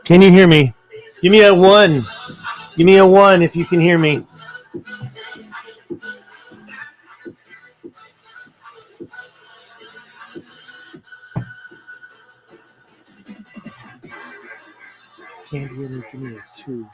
Can you hear me? Give me a 1. Give me a 1 if you can hear me. Can't hear me. Give me a 2.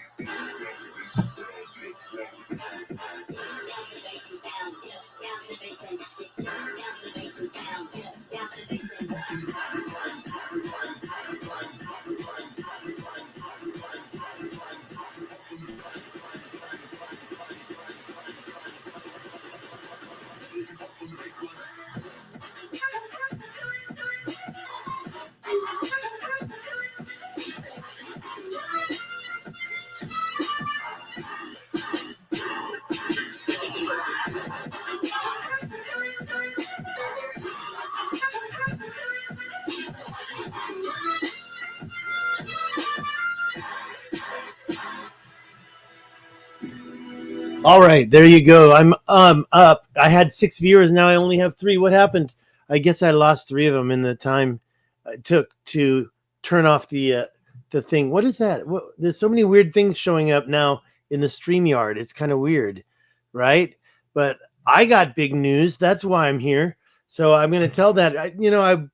All right, there you go. I'm up. I had 6 viewers. Now I only have 3. What happened? I guess I lost 3 of them in the time it took to turn off the thing. What is that? There's so many weird things showing up now in the StreamYard. It's kind of weird, right? But I got big news. That's why I'm here. So I'm going to tell that. I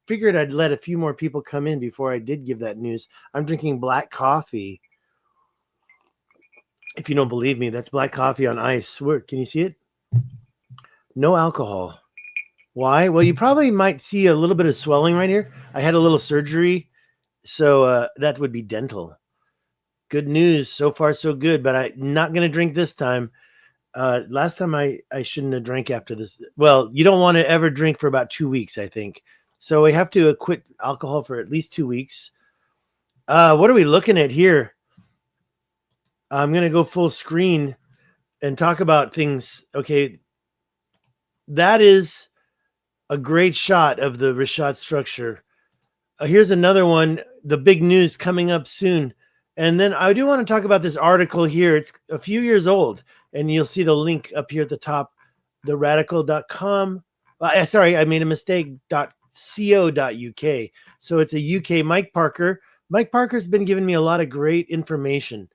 figured I'd let a few more people come in before I did give that news. I'm drinking black coffee. If you don't believe me, that's black coffee on ice. Can you see it? No alcohol. Why? Well, you probably might see a little bit of swelling right here. I had a little surgery, so that would be dental. Good news. So far, so good, but I'm not going to drink this time. Last time I shouldn't have drank after this. Well, you don't want to ever drink for about 2 weeks, I think. So we have to quit alcohol for at least 2 weeks. What are we looking at here? I'm going to go full screen and talk about things. Okay. That is a great shot of the Richat structure. Here's another one. The big news coming up soon. And then I do want to talk about this article here. It's a few years old, and you'll see the link up here at the top, theradical.com. Sorry, I made a mistake, .co.uk. So it's a UK Mike Parker. Mike Parker's been giving me a lot of great information.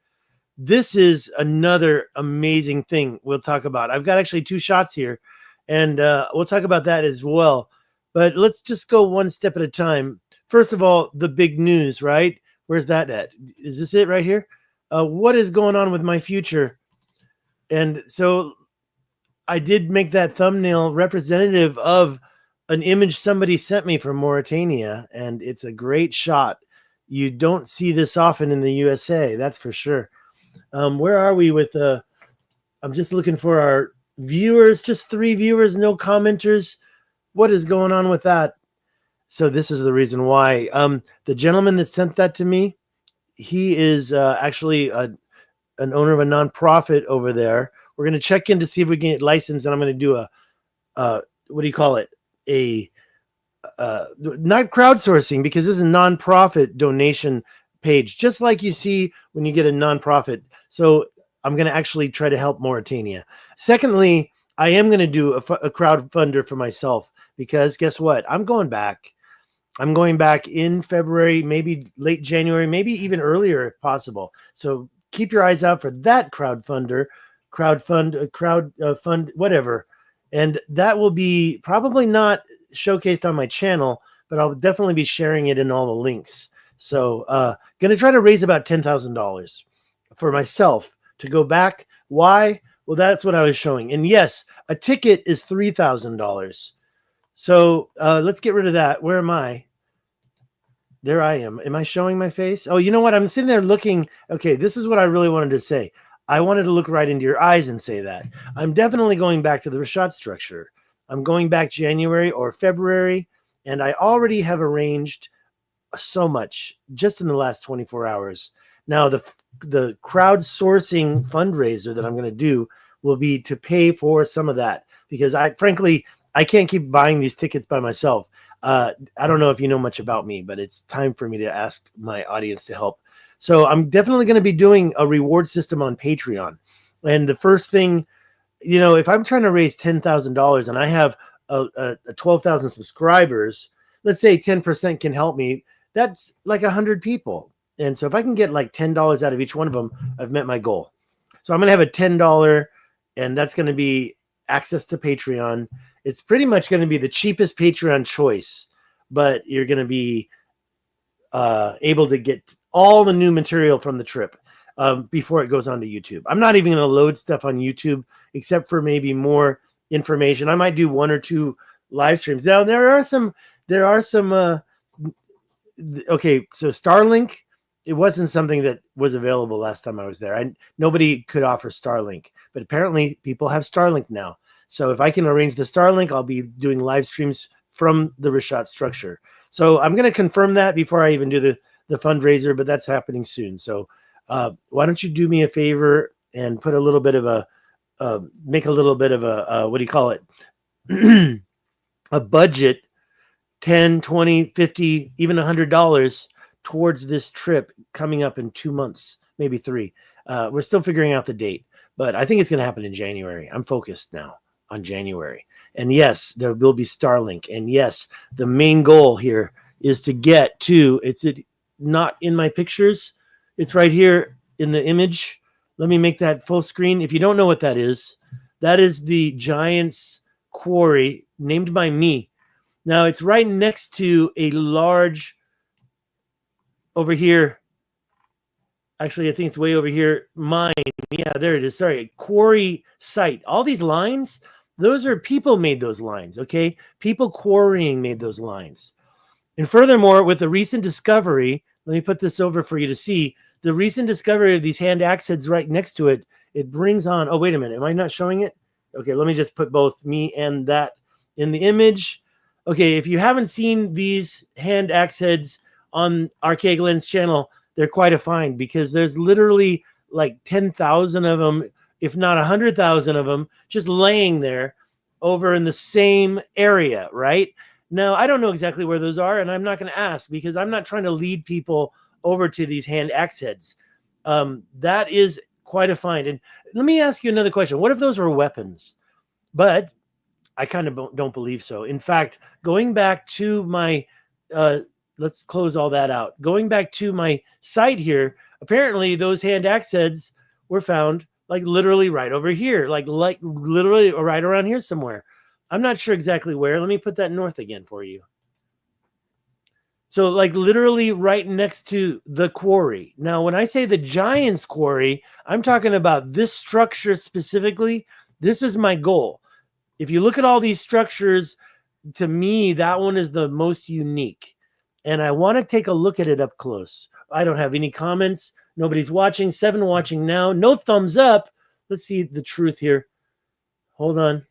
This is another amazing thing we'll talk about. I've got actually 2 shots here, and we'll talk about that as well. But let's just go one step at a time. First of all, the big news, right? Where's that at? Is this it right here? What is going on with my future? And so I did make that thumbnail representative of an image somebody sent me from Mauritania, and it's a great shot. You don't see this often in the USA, that's for sure. Where are we with I'm just looking for our viewers, just 3 viewers, no commenters. What is going on with that? So this is the reason why. The gentleman that sent that to me, he is actually an owner of a nonprofit over there. We're going to check in to see if we can get licensed, and I'm going to do what do you call it? Not crowdsourcing, because this is a nonprofit donation page, just like you see when you get a nonprofit. So I'm going to actually try to help Mauritania. Secondly, I am going to do a crowdfunder for myself, because guess what? I'm going back. I'm going back in February, maybe late January, maybe even earlier if possible. So keep your eyes out for that crowdfund, whatever. And that will be probably not showcased on my channel, but I'll definitely be sharing it in all the links. So going to try to raise about $10,000 for myself to go back. Why? Well, that's what I was showing. And yes, a ticket is $3,000. So let's get rid of that. Where am I? There I am. Am I showing my face? Oh, you know what? I'm sitting there looking. Okay, this is what I really wanted to say. I wanted to look right into your eyes and say that. I'm definitely going back to the Richat structure. I'm going back January or February, and I already have arranged so much just in the last 24 hours. Now, the crowdsourcing fundraiser that I'm going to do will be to pay for some of that, because frankly, I can't keep buying these tickets by myself. I don't know if you know much about me, but it's time for me to ask my audience to help. So I'm definitely going to be doing a reward system on Patreon. And the first thing, if I'm trying to raise $10,000 and I have a 12,000 subscribers, let's say 10% can help me. That's like 100 people. And so if I can get like $10 out of each one of them, I've met my goal. So I'm going to have a $10, and that's going to be access to Patreon. It's pretty much going to be the cheapest Patreon choice, but you're going to be able to get all the new material from the trip before it goes on to YouTube. I'm not even going to load stuff on YouTube except for maybe more information. I might do 1 or 2 live streams. Now there are some okay, so Starlink, it wasn't something that was available last time I was there. Nobody could offer Starlink, but apparently people have Starlink now. So if I can arrange the Starlink, I'll be doing live streams from the Richat structure. So I'm going to confirm that before I even do the fundraiser, but that's happening soon. So why don't you do me a favor and put a little bit of make a little bit of a what do you call it? A budget, 10, 20, 50, even $100 towards this trip coming up in 2 months, maybe 3. We're still figuring out the date, but I think it's going to happen in January. I'm focused now on January. And yes, there will be Starlink. And yes, the main goal here is to get to, it's not in my pictures. It's right here in the image. Let me make that full screen. If you don't know what that is the Giants Quarry, named by me. Now it's right next to a large, over here, actually I think it's way over here, mine. Yeah, there it is. Sorry, quarry site. All these lines, those are people made those lines, okay? People quarrying made those lines. And furthermore, with the recent discovery, let me put this over for you to see, the recent discovery of these hand axe heads right next to it, it brings on, oh, wait a minute, am I not showing it? Okay, let me just put both me and that in the image. Okay, if you haven't seen these hand axe heads on Archaic Lens channel, they're quite a find, because there's literally like 10,000 of them, if not 100,000 of them, just laying there over in the same area, right? Now, I don't know exactly where those are, and I'm not going to ask, because I'm not trying to lead people over to these hand axe heads. That is quite a find. And let me ask you another question. What if those were weapons? But I kind of don't believe so. In fact, going back to my, let's close all that out. Going back to my site here, apparently those hand axe heads were found like literally right over here, like literally right around here somewhere. I'm not sure exactly where. Let me put that north again for you. So like literally right next to the quarry. Now, when I say the Giants Quarry, I'm talking about this structure specifically. This is my goal. If you look at all these structures, to me, that one is the most unique. And I want to take a look at it up close. I don't have any comments. Nobody's watching. 7 watching now. No thumbs up. Let's see the truth here. Hold on.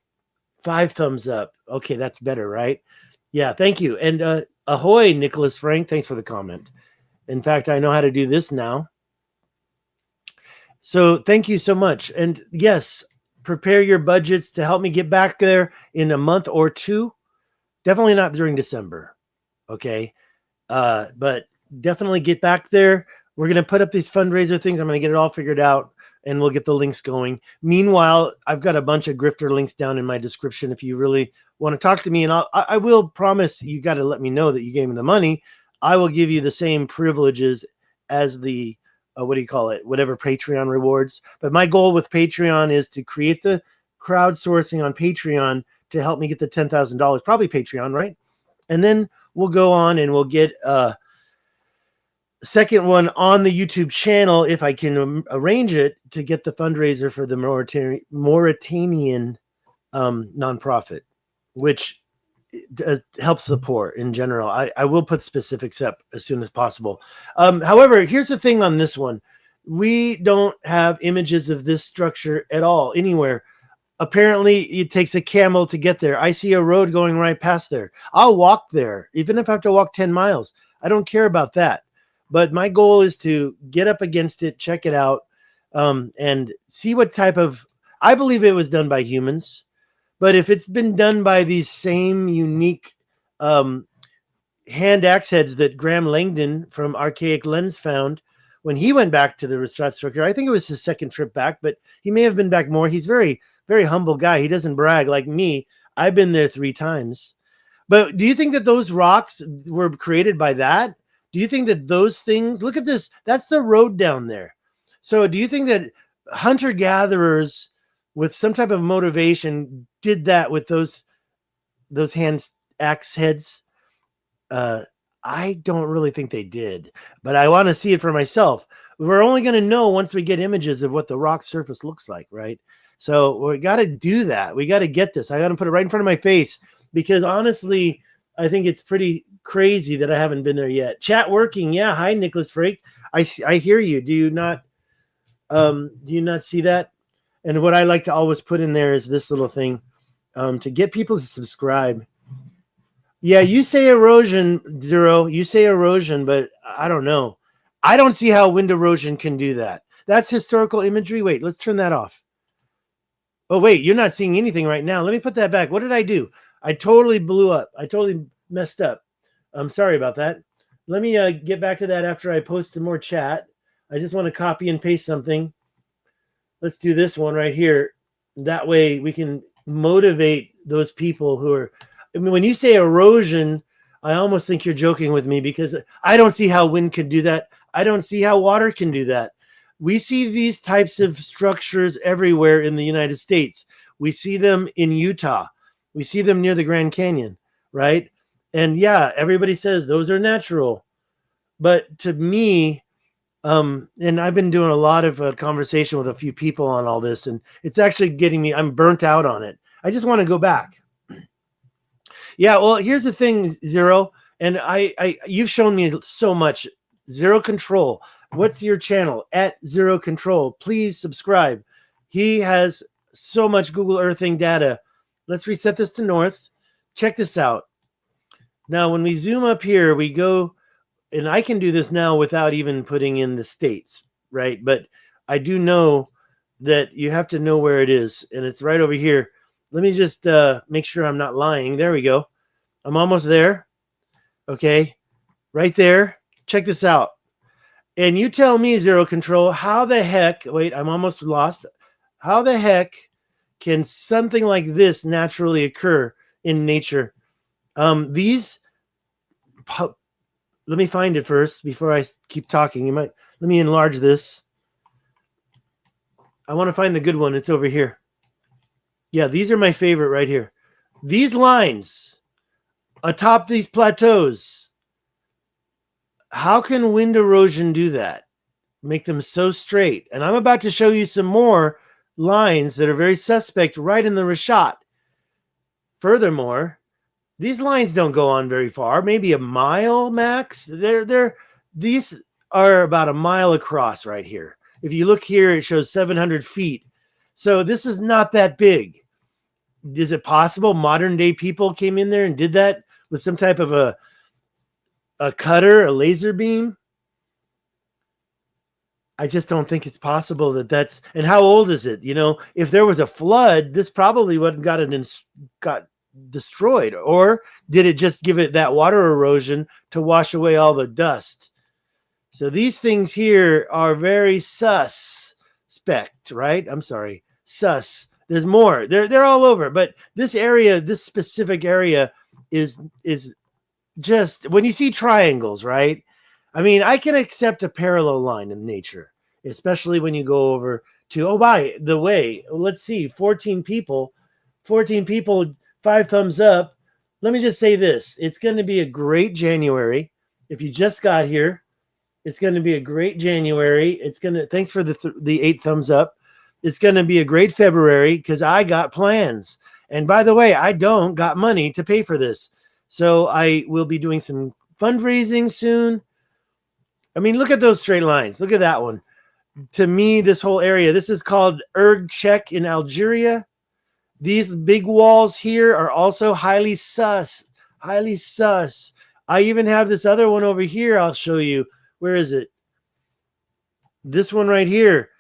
5 thumbs up. Okay, that's better, right? Yeah, thank you. And ahoy, Nicholas Frank. Thanks for the comment. In fact, I know how to do this now. So thank you so much. And yes, prepare your budgets to help me get back there in a month or 2. Definitely not during December. Okay. But definitely get back there. We're going to put up these fundraiser things. I'm going to get it all figured out, and we'll get the links going. Meanwhile, I've got a bunch of grifter links down in my description if you really want to talk to me. And I will promise, you got to let me know that you gave me the money. I will give you the same privileges as the, what do you call it? Whatever Patreon rewards. But my goal with Patreon is to create the crowdsourcing on Patreon to help me get the $10,000, probably Patreon, right? And then we'll go on and we'll get a second one on the YouTube channel, if I can arrange it, to get the fundraiser for the Mauritanian nonprofit, which helps the poor in general. I will put specifics up as soon as possible. However, here's the thing on this one. We don't have images of this structure at all anywhere. Apparently, it takes a camel to get there. I see a road going right past there. I'll walk there, even if I have to walk 10 miles. I don't care about that. But my goal is to get up against it, check it out, and see what type of... I believe it was done by humans. But if it's been done by these same unique hand axe heads that Graham Langdon from Archaic Lens found when he went back to the Richat structure, I think it was his second trip back, but he may have been back more. He's very, very humble guy. He doesn't brag like me. I've been there 3 times. But do you think that those rocks were created by that? Do you think that those things... Look at this. That's the road down there. So do you think that hunter-gatherers with some type of motivation did that with those hand axe heads? I don't really think they did, but I want to see it for myself. We're only going to know once we get images of what the rock surface looks like, right? So we got to do that. We got to get this. I got to put it right in front of my face, because honestly, I think it's pretty crazy that I haven't been there yet. Chat working. Yeah. Hi, Nicholas Frake. I hear you. Do you not see that? And what I like to always put in there is this little thing to get people to subscribe. Yeah, you say erosion, Zero. You say erosion, but I don't know. I don't see how wind erosion can do that. That's historical imagery. Wait, let's turn that off. Oh, wait, you're not seeing anything right now. Let me put that back. What did I do? I totally blew up. I totally messed up. I'm sorry about that. Let me get back to that after I post some more chat. I just want to copy and paste something. Let's do this one right here. That way we can motivate those people who are... I mean, when you say erosion, I almost think you're joking with me, because I don't see how wind can do that. I don't see how water can do that. We see these types of structures everywhere in the United States. We see them in Utah. We see them near the Grand Canyon, right? And yeah, everybody says those are natural. But to me... and I've been doing a lot of conversation with a few people on all this, and it's actually getting me... I'm burnt out on it. I just want to go back. Yeah, well, here's the thing, Zero, and you've shown me so much. Zero Control. What's your channel? At Zero Control. Please subscribe. He has so much Google Earthing data. Let's reset this to north. Check this out. Now, when we zoom up here, we go... And I can do this now without even putting in the states, right? But I do know that you have to know where it is, and it's right over here. Let me just make sure I'm not lying. There we go. I'm almost there. Okay, right there. Check this out. And you tell me, Zero Control, how the heck... Wait, I'm almost lost. How the heck can something like this naturally occur in nature? Let me find it first before I keep talking. Let me enlarge this. I want to find the good one. It's over here. Yeah, these are my favorite right here. These lines atop these plateaus. How can wind erosion do that? Make them so straight. And I'm about to show you some more lines that are very suspect right in the Richat. Furthermore, these lines don't go on very far, maybe a mile max. These are about a mile across right here. If you look here, it shows 700 feet. So this is not that big. Is it possible modern day people came in there and did that with some type of a cutter, a laser beam? I just don't think it's possible that's... And how old is it? You know, if there was a flood, this probably wouldn't got destroyed. Or did it just give it that water erosion to wash away all the dust? So these things here are very suspect, right? I'm sorry, sus. There's more. They're all over. But this area, this specific area is just... When you see triangles, right? I mean, I can accept a parallel line in nature, especially when you go over to... Oh, by the way, let's see, 14 people, 5 thumbs up. Let me just say this. It's going to be a great January. If you just got here, it's going to be a great January. It's going to... Thanks for the 8 thumbs up. It's going to be a great February because I got plans. And by the way, I don't got money to pay for this. So I will be doing some fundraising soon. I mean, look at those straight lines. Look at that one. To me, this whole area, this is called Erg in Algeria. These big walls here are also highly sus. Highly sus. I even have this other one over here. I'll show you. Where is it? This one right here.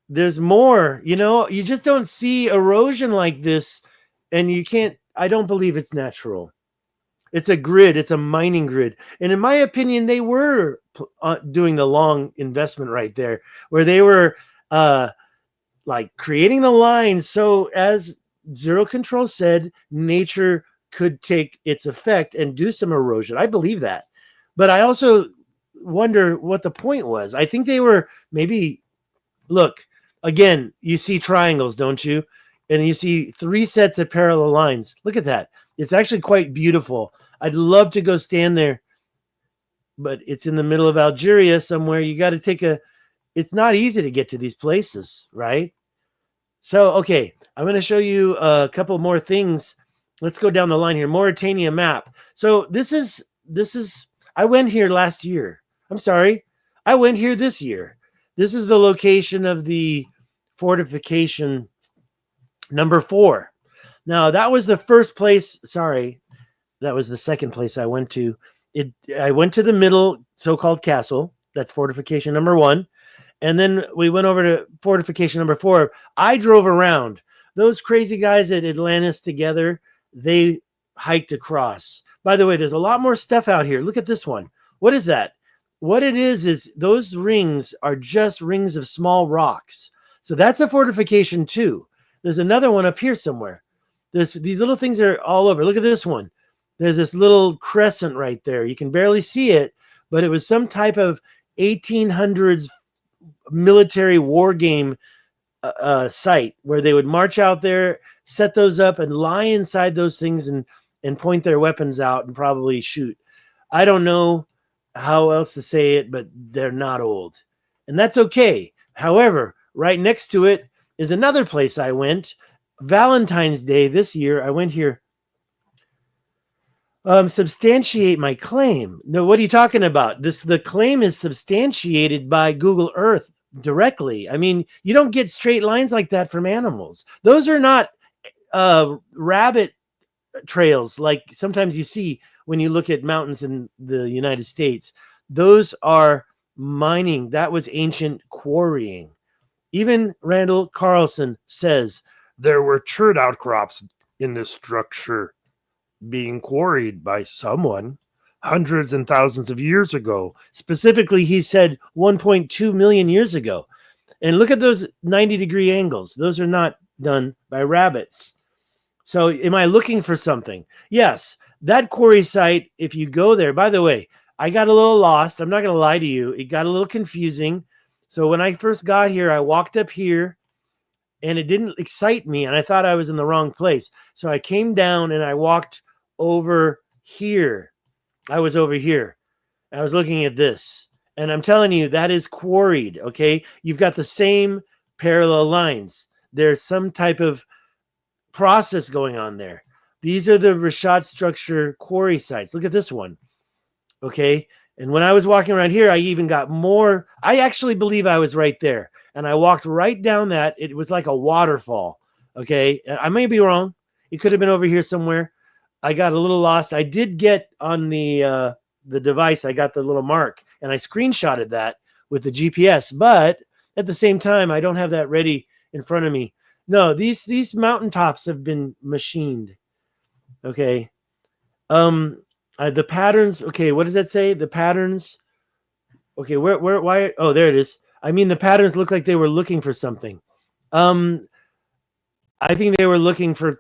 There's more. You know, you just don't see erosion like this. And you can't, I don't believe it's natural. It's a grid. It's a mining grid. And in my opinion, they were doing the long investment right there, where they were like creating the lines. So as Zero Control said, nature could take its effect and do some erosion. I believe that. But I also wonder what the point was. I think they were maybe, look, again, you see triangles, don't you? And you see 3 sets of parallel lines. Look at that. It's actually quite beautiful. I'd love to go stand there, but it's in the middle of Algeria somewhere. You got to take it's not easy to get to these places, right? So, okay, I'm going to show you a couple more things. Let's go down the line here. Mauritania map. So this is, I went here last year. I'm sorry. I went here this year. This is the location of the fortification number 4. Now, that was the first place. Sorry. That was the second place I went to. I went to the middle so-called castle. That's fortification number 1. And then we went over to fortification number 4. I drove around. Those crazy guys at Atlantis together, they hiked across. By the way, there's a lot more stuff out here. Look at this one. What is that? What it is those rings are just rings of small rocks. So that's a fortification too. There's another one up here somewhere. These little things are all over. Look at this one. There's this little crescent right there. You can barely see it, but it was some type of 1800s military war game site where they would march out there, set those up, and lie inside those things and point their weapons out and probably shoot. I don't know how else to say it, but they're not old. And that's okay. However, right next to it is another place I went. Valentine's Day this year, I went here. Substantiate my claim. No, what are you talking about? The claim is substantiated by Google Earth directly. I mean, you don't get straight lines like that from animals. Those are not rabbit trails like sometimes you see when you look at mountains in the United States. Those are mining. That was ancient quarrying. Even Randall Carlson says there were chert outcrops in this structure being quarried by someone hundreds and thousands of years ago. Specifically, he said 1.2 million years ago. And look at those 90-degree angles. Those are not done by rabbits. So am I looking for something? Yes. That quarry site, if you go there, by the way, I got a little lost. I'm not going to lie to you. It got a little confusing. So when I first got here, I walked up here and it didn't excite me. And I thought I was in the wrong place. So I came down and I walked over here. I was over here. I was looking at this. And I'm telling you, that is quarried, okay? You've got the same parallel lines. There's some type of process going on there. These are the Richat structure quarry sites. Look at this one, okay? And when I was walking around here, I even got more. I actually believe I was right there. And I walked right down that. It was like a waterfall, okay? I may be wrong. It could have been over here somewhere. I got a little lost. I did get on the device, I got the little mark, and I screenshotted that with the GPS. But at the same time, I don't have that ready in front of me. No, these mountaintops have been machined. Okay. The patterns. Okay, what does that say? The patterns. Okay, why? Oh, there it is. I mean, the patterns look like they were looking for something. I think they were looking for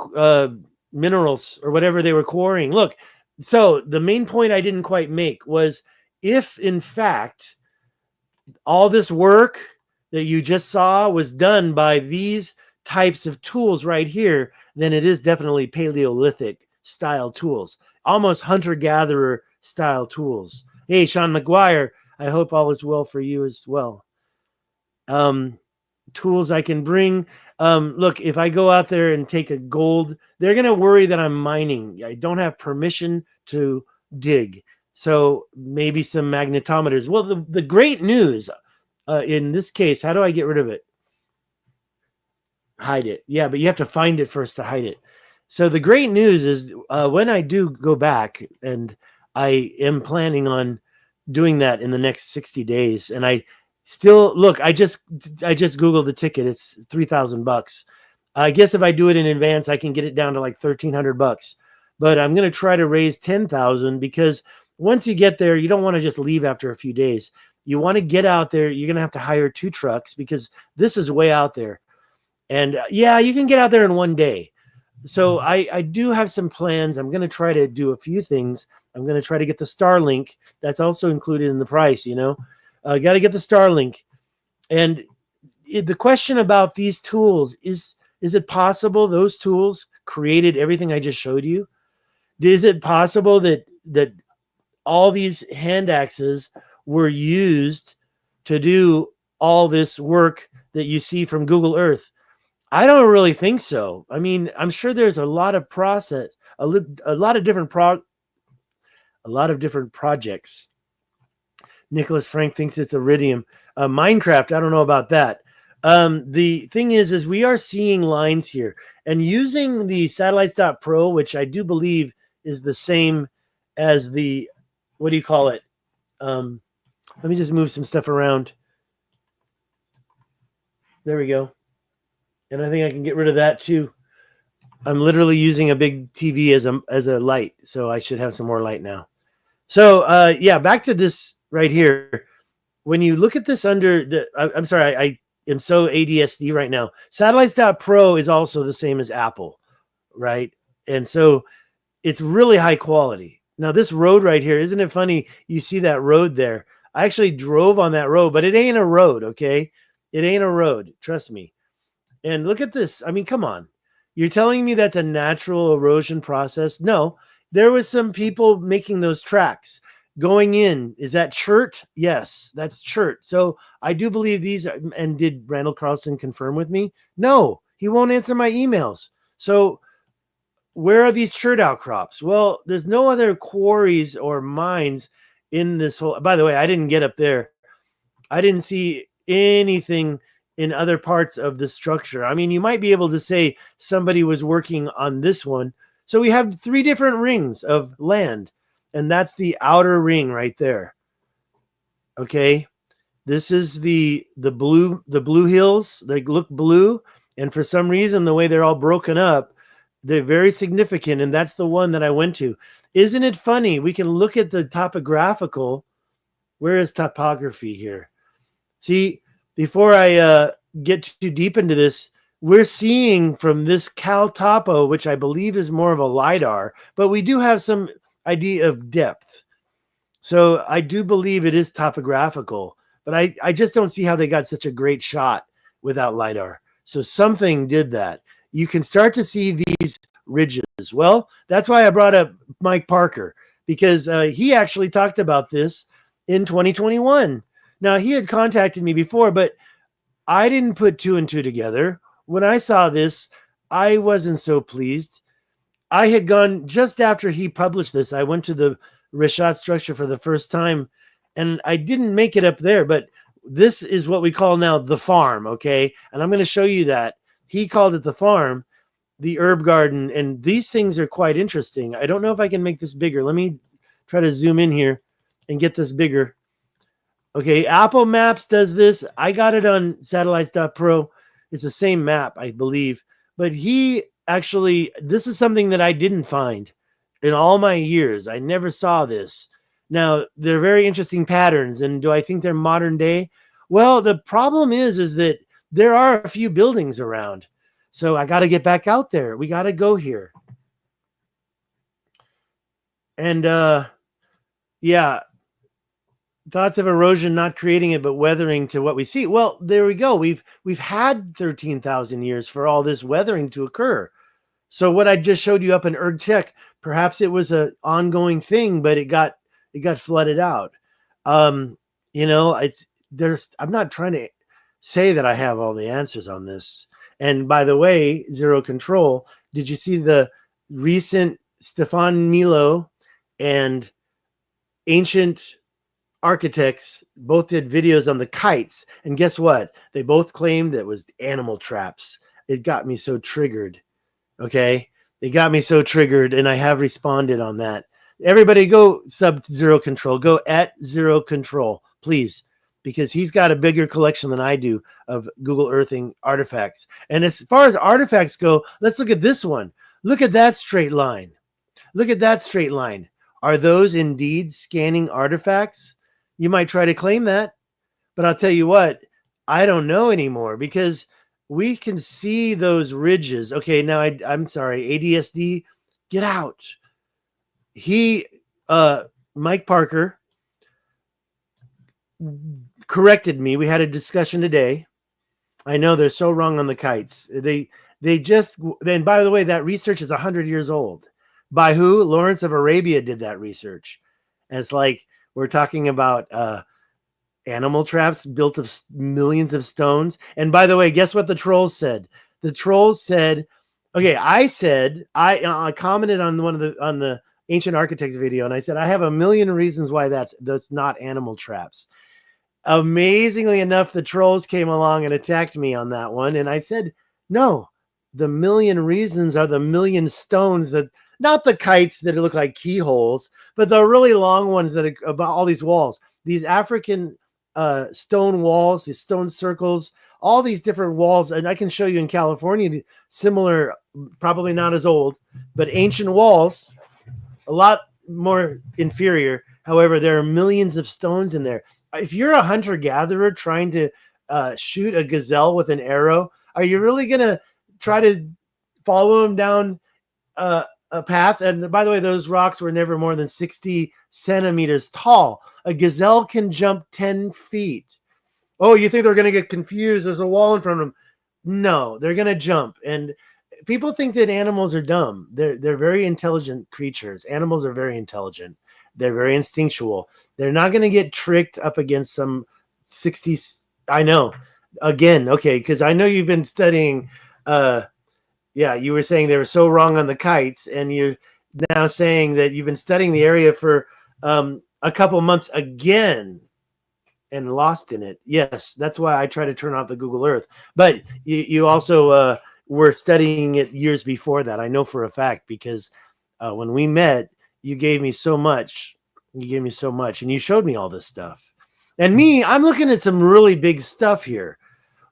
minerals or whatever they were quarrying. Look, so the main point I didn't quite make was if, in fact, all this work that you just saw was done by these types of tools right here, then it is definitely Paleolithic style tools, almost hunter-gatherer style tools. Hey, Sean McGuire, I hope all is well for you as well. tools I can bring. Look, if I go out there and take a gold, they're going to worry that I'm mining. I don't have permission to dig. So maybe some magnetometers. Well, the great news in this case, how do I get rid of it? Hide it. Yeah, but you have to find it first to hide it. So the great news is when I do go back, and I am planning on doing that in the next 60 days, and I still look, I just Googled the ticket. It's $3,000. I guess if I do it in advance, I can get it down to like $1,300. But I'm going to try to raise 10,000 because once you get there, you don't want to just leave after a few days. You want to get out there. You're going to have to hire 2 trucks because this is way out there. And yeah, you can get out there in one day. So I do have some plans. I'm going to try to do a few things. I'm going to try to get the Starlink. That's also included in the price, you know. Got to get the Starlink. And the question about these tools is it possible those tools created everything I just showed you? Is it possible that all these hand axes were used to do all this work that you see from Google Earth? I don't really think so. I mean, I'm sure there's a lot of process, a lot of different projects. Nicholas Frank thinks it's iridium. Minecraft, I don't know about that. The thing is we are seeing lines here, and using the satellites.pro, which I do believe is the same as the, what do you call it? Let me just move some stuff around. There we go. And I think I can get rid of that too. I'm literally using a big TV as a light, so I should have some more light now. So yeah, back to this right here. When you look at this under the, I'm sorry, I am so ADSD right now. Satellites.pro is also the same as Apple, right? And so it's really high quality. Now this road right here, isn't it funny? You see that road there. I actually drove on that road, but it ain't a road, okay? It ain't a road, trust me. And look at this. I mean, come on. You're telling me that's a natural erosion process? No, there was some people making those tracks going in. Is that chert? Yes, that's chert. So I do believe these. And did Randall Carlson confirm with me? No, he won't answer my emails. So where are these chert outcrops? Well, there's no other quarries or mines in this whole. By the way, I didn't get up there. I didn't see anything in other parts of the structure. I mean, you might be able to say somebody was working on this one. So we have 3 different rings of land, and that's the outer ring right there. Okay. This is the blue hills. They look blue. And for some reason, the way they're all broken up, they're very significant. And that's the one that I went to. Isn't it funny? We can look at the topographical. Where is topography here? See, before I get too deep into this, we're seeing from this Cal Topo, which I believe is more of a LiDAR, but we do have some idea of depth. So I do believe it is topographical, but I just don't see how they got such a great shot without LiDAR. So something did that. You can start to see these ridges. Well, that's why I brought up Mike Parker, because he actually talked about this in 2021. Now, he had contacted me before, but I didn't put 2 and 2 together. When I saw this, I wasn't so pleased. I had gone just after he published this. I went to the Richat structure for the first time, and I didn't make it up there, but this is what we call now the farm, okay? And I'm going to show you that. He called it the farm, the herb garden, and these things are quite interesting. I don't know if I can make this bigger. Let me try to zoom in here and get this bigger. Okay, Apple Maps does this. I got it on satellites.pro. It's the same map, I believe. But he actually, this is something that I didn't find in all my years. I never saw this. Now, they're very interesting patterns. And do I think they're modern day? Well, the problem is that there are a few buildings around. So I got to get back out there. We got to go here. And yeah. Thoughts of erosion, not creating it, but weathering to what we see. Well, there we go. We've had 13,000 years for all this weathering to occur. So what I just showed you up in ErgTech, perhaps it was an ongoing thing, but it got flooded out. You know, I'm not trying to say that I have all the answers on this. And by the way, Zero Control, did you see the recent Stefan Milo and Ancient Architects both did videos on the kites? And guess what? They both claimed it was animal traps. It got me so triggered. Okay. It got me so triggered, and I have responded on that. Everybody go sub Zero Control, go at Zero Control, please, because he's got a bigger collection than I do of Google Earthing artifacts. And as far as artifacts go, let's look at this one. Look at that straight line. Look at that straight line. Are those indeed scanning artifacts? You might try to claim that, but I'll tell you what, I don't know anymore, because we can see those ridges. Okay, now I'm sorry, ADSD, get out. Mike Parker corrected me. We had a discussion today. I know they're so wrong on the kites. Then, by the way, that research is 100 years old. By who? Lawrence of Arabia did that research. And it's like we're talking about animal traps built of millions of stones. And by the way, guess what the trolls said? The trolls said, okay, I commented on the Ancient Architects video, and I said I have a million reasons why that's not animal traps. Amazingly enough, the trolls came along and attacked me on that one, and I said, no, the million reasons are the million stones, that not the kites that look like keyholes, but the really long ones that are about all these walls, these African stone walls, these stone circles, all these different walls. And I can show you in California similar, probably not as old, but ancient walls, a lot more inferior. However, there are millions of stones in there. If you're a hunter-gatherer trying to shoot a gazelle with an arrow, are you really going to try to follow him down a path? And by the way, those rocks were never more than 60 centimeters tall. A gazelle can jump 10 feet. Oh, you think they're going to get confused? There's a wall in front of them. No, they're going to jump. And people think that animals are dumb. They're very intelligent creatures. Animals are very intelligent. They're very instinctual. They're not going to get tricked up against some 60. I know. Again, okay, because I know you've been studying. Yeah, you were saying they were so wrong on the kites, and you're now saying that you've been studying the area for a couple months again and lost in it. Yes, that's why I try to turn off the Google Earth. But you also were studying it years before that. I know for a fact, because when we met, you gave me so much. You gave me so much, and you showed me all this stuff. And me, I'm looking at some really big stuff here.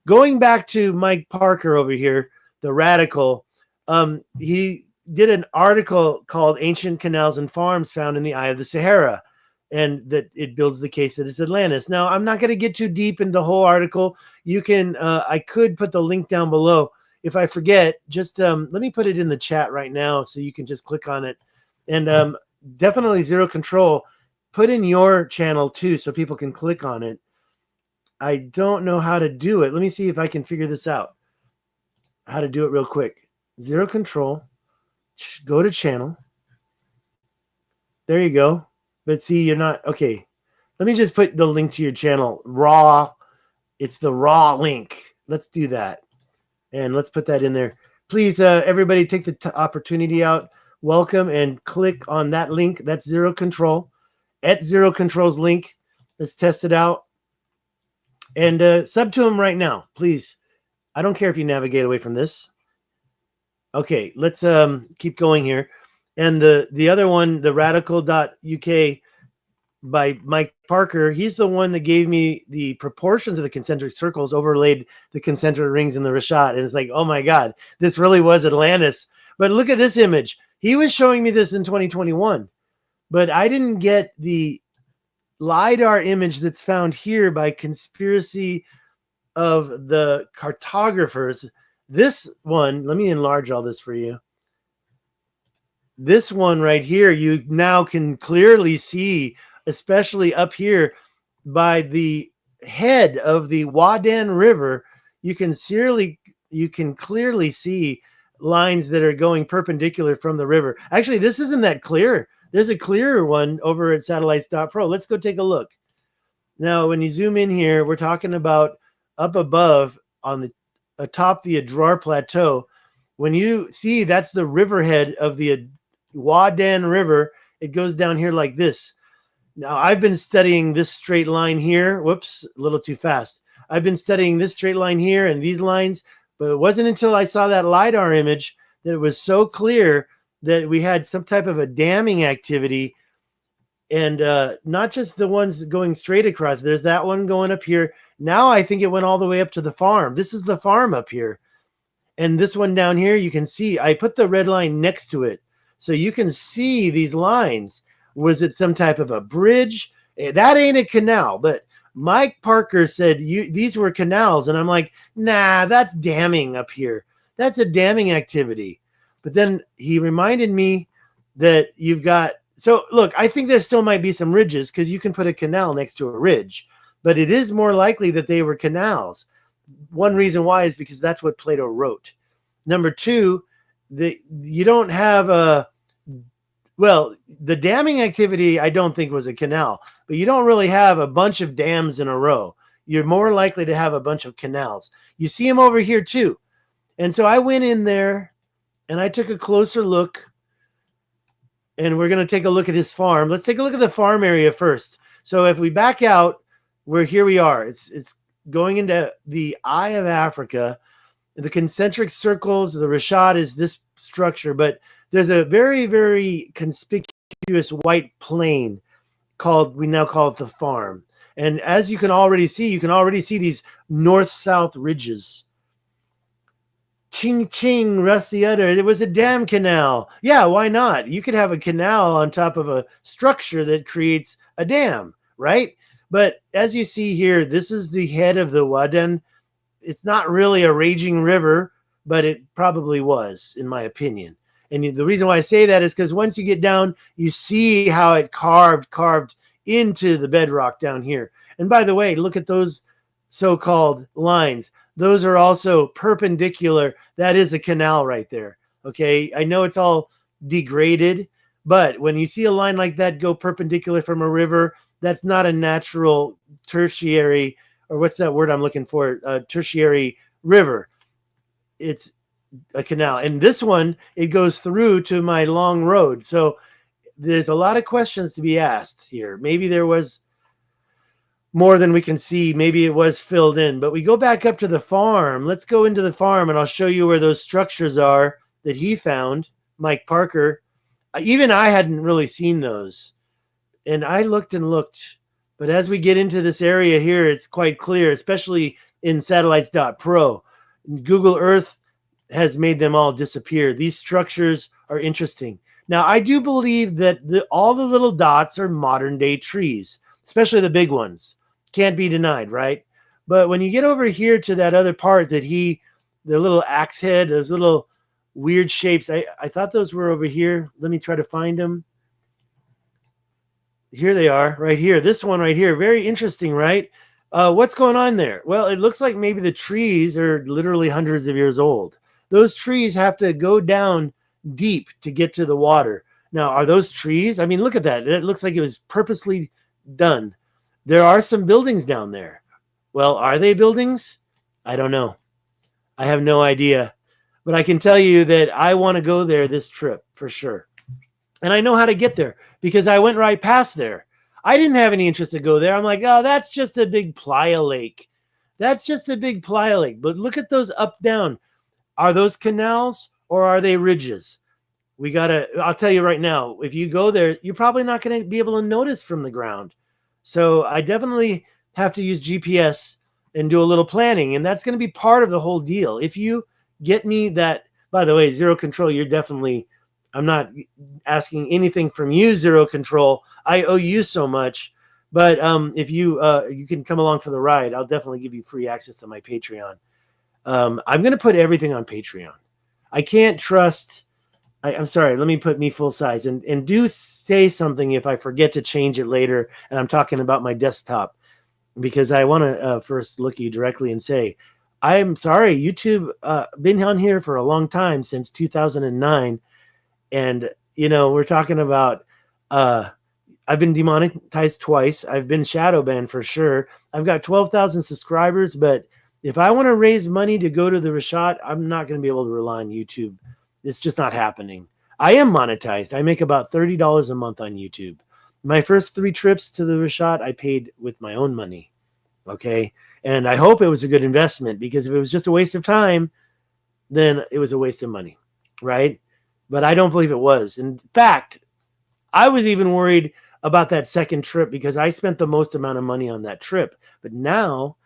Going back to Mike Parker over here, the radical, he did an article called Ancient Canals and Farms Found in the Eye of the Sahara, and that it builds the case that it's Atlantis. Now, I'm not going to get too deep into the whole article. You can, I could put the link down below. If I forget, just let me put it in the chat right now so you can just click on it. And definitely Zero Control, put in your channel too so people can click on it. I don't know how to do it. Let me see if I can figure this out. How to do it real quick. Zero Control. Go to channel. There you go. But see, you're not. Okay. Let me just put the link to your channel. Raw. It's the raw link. Let's do that. And let's put that in there. Please, everybody, take the opportunity out. Welcome and click on that link. That's Zero Control. At Zero Control's link. Let's test it out. And sub to him right now, please. I don't care if you navigate away from this. Okay, let's keep going here. And the other one, the radical.uk by Mike Parker, he's the one that gave me the proportions of the concentric circles, overlaid the concentric rings in the Richat. And it's like, oh my God, this really was Atlantis. But look at this image. He was showing me this in 2021, but I didn't get the LiDAR image that's found here by conspiracy of the cartographers. This one, let me enlarge all this for you. This one right here, you now can clearly see, especially up here by the head of the Wadan River, you can clearly see lines that are going perpendicular from the river. Actually, this isn't that clear. There's a clearer one over at satellites.pro. Let's go take a look. Now, when you zoom in here, we're talking about up above on the atop the Adrar Plateau. When you see, that's the riverhead of the Wadan River. It goes down here like this. Now, I've been studying this straight line here. Whoops, a little too fast. I've been studying this straight line here and these lines, but it wasn't until I saw that LiDAR image that it was so clear that we had some type of a damming activity, and not just the ones going straight across. There's that one going up here. Now I think it went all the way up to the farm. This is the farm up here. And this one down here, you can see, I put the red line next to it. So you can see these lines. Was it some type of a bridge? That ain't a canal, but Mike Parker said these were canals. And I'm like, nah, that's damming up here. That's a damming activity. But then he reminded me that you've got, so look, I think there still might be some ridges because you can put a canal next to a ridge, but it is more likely that they were canals. One reason why is because that's what Plato wrote. Number two, you don't have the damming activity I don't think was a canal, but you don't really have a bunch of dams in a row. You're more likely to have a bunch of canals. You see them over here too. And so I went in there and I took a closer look, and we're going to take a look at his farm. Let's take a look at the farm area first. So if we back out, here we are. It's going into the Eye of Africa. The concentric circles, the Richat is this structure, but there's a very, very conspicuous white plain we now call it the farm. And as you can already see these north-south ridges. Ching ching, rusty udder. It was a dam canal. Yeah, why not? You could have a canal on top of a structure that creates a dam, right? But as you see here, this is the head of the Wadan. It's not really a raging river, but it probably was, in my opinion. And the reason why I say that is because once you get down, you see how it carved into the bedrock down here. And by the way, look at those so-called lines. Those are also perpendicular. That is a canal right there. Okay, I know it's all degraded, but when you see a line like that go perpendicular from a river, that's not a natural tertiary, or what's that word I'm looking for? Tertiary river. It's a canal. And this one, it goes through to my long road. So there's a lot of questions to be asked here. Maybe there was more than we can see. Maybe it was filled in, but we go back up to the farm. Let's go into the farm and I'll show you where those structures are that he found, Mike Parker. Even I hadn't really seen those. And I looked and looked, but as we get into this area here, it's quite clear, especially in satellites.pro. Google Earth has made them all disappear. These structures are interesting. Now, I do believe that all the little dots are modern day trees, especially the big ones. Can't be denied, right? But when you get over here to that other part that the little axe head, those little weird shapes, I thought those were over here. Let me try to find them. Here they are, right here. This one right here, very interesting, right? What's going on there? Well, it looks like maybe the trees are literally hundreds of years old. Those trees have to go down deep to get to the water. Now, are those trees? I mean, look at that. It looks like it was purposely done. There are some buildings down there. Well, are they buildings? I don't know. I have no idea. But I can tell you that I want to go there this trip for sure. And I know how to get there because I went right past there. I didn't have any interest to go there. I'm like, oh, that's just a big playa lake. That's just a big playa lake. But look at those up, down. Are those canals or are they ridges? I'll tell you right now, if you go there, you're probably not going to be able to notice from the ground. So I definitely have to use GPS and do a little planning. And that's going to be part of the whole deal. If you get me that, by the way, Zero Control, I'm not asking anything from you, Zero Control. I owe you so much. But if you can come along for the ride, I'll definitely give you free access to my Patreon. I'm going to put everything on Patreon. I can't trust. I'm sorry. Let me put me full size and do say something if I forget to change it later. And I'm talking about my desktop because I want to first look you directly and say, I'm sorry, YouTube been on here for a long time, since 2009. And, we're talking about, I've been demonetized twice. I've been shadow banned for sure. I've got 12,000 subscribers, but If I want to raise money to go to the Richat, I'm not going to be able to rely on YouTube. It's just not happening. I am monetized. I make about $30 a month on YouTube. My first 3 trips to the Richat, I paid with my own money. Okay. And I hope it was a good investment, because if it was just a waste of time, then it was a waste of money. Right. But I don't believe it was. In fact, I was even worried about that second trip because I spent the most amount of money on that trip. But now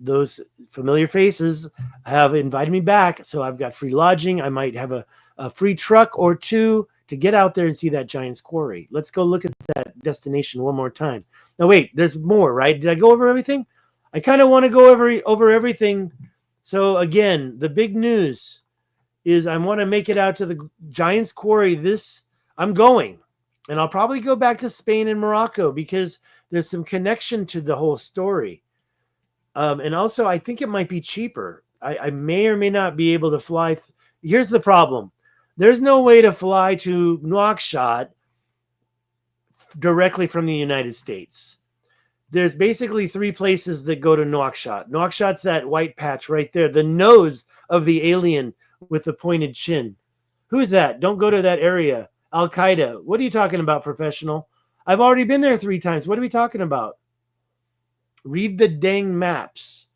those familiar faces have invited me back. So I've got free lodging. I might have a free truck or 2 to get out there and see that Giant's Quarry. Let's go look at that destination one more time. Now, wait, there's more, right? Did I go over everything? I kind of want to go over everything. So again, the big news is I want to make it out to the Giant's Quarry. I'm going. And I'll probably go back to Spain and Morocco because there's some connection to the whole story. And also, I think it might be cheaper. I may or may not be able to fly. Here's the problem. There's no way to fly to Nouakchott directly from the United States. There's basically 3 places that go to Nouakchott. Nouakchott's that white patch right there, the nose of the alien with the pointed chin. Who is that? Don't go to that area. Al-Qaeda. What are you talking about, professional? I've already been there 3 times. What are we talking about? Read the dang maps.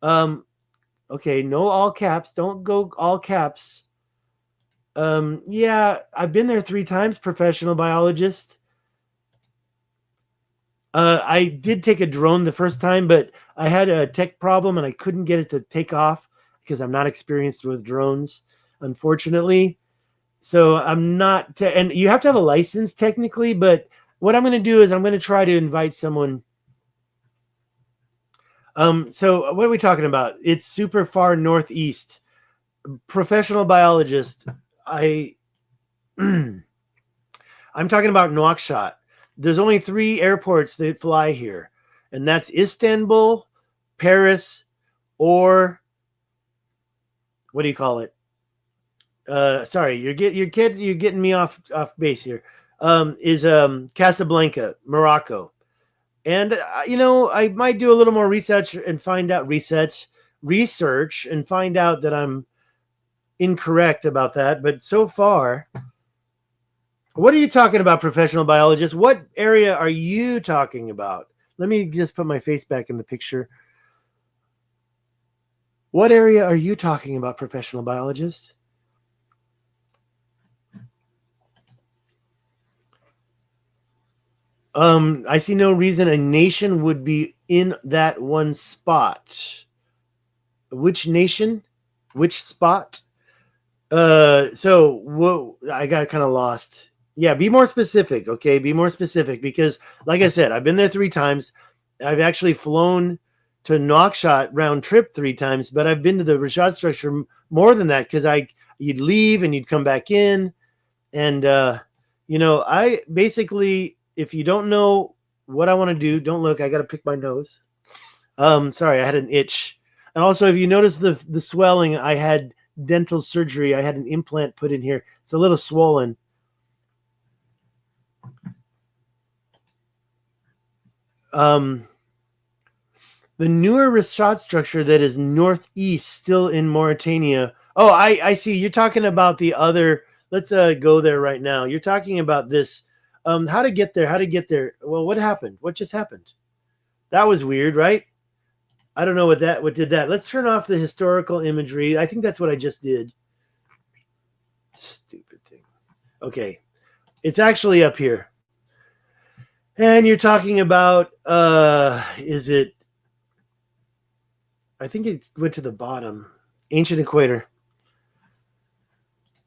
Okay, no all caps. Don't go all caps. Yeah, I've been there 3 times, professional biologist. I did take a drone the first time, but I had a tech problem and I couldn't get it to take off because I'm not experienced with drones, unfortunately. So I'm not, and you have to have a license technically, but what I'm going to do is I'm going to try to invite someone. So what are we talking about? It's super far northeast. Professional biologist. I'm talking about Nouakchott. There's only 3 airports that fly here, and that's Istanbul, Paris, or what do you call it? Sorry, you're getting me off base here. Is Casablanca, Morocco. And I might do a little more research and find out and find out that I'm incorrect about that. But so far, what are you talking about, professional biologist? What area are you talking about? Let me just put my face back in the picture. What area are you talking about, professional biologist? I see no reason a nation would be in that one spot. Which nation? Which spot? So I got kind of lost. Yeah, be more specific, okay? Be more specific because, like I said, I've been there 3 times. I've actually flown to Nouakchott round trip 3 times, but I've been to the Richat structure more than that because you'd leave and you'd come back in. And, I basically, if you don't know what I want to do, don't look. I got to pick my nose. Sorry, I had an itch. And also, if you notice the swelling, I had dental surgery. I had an implant put in here. It's a little swollen. The newer Richat structure that is northeast, still in Mauritania. Oh, I see. You're talking about the other. Let's go there right now. You're talking about this. How to get there. Well, what happened? What just happened? That was weird, right? I don't know what did that. Let's turn off the historical imagery. I think that's what I just did. Stupid thing. Okay. It's actually up here. And you're talking about, is it, I think it went to the bottom. Ancient equator.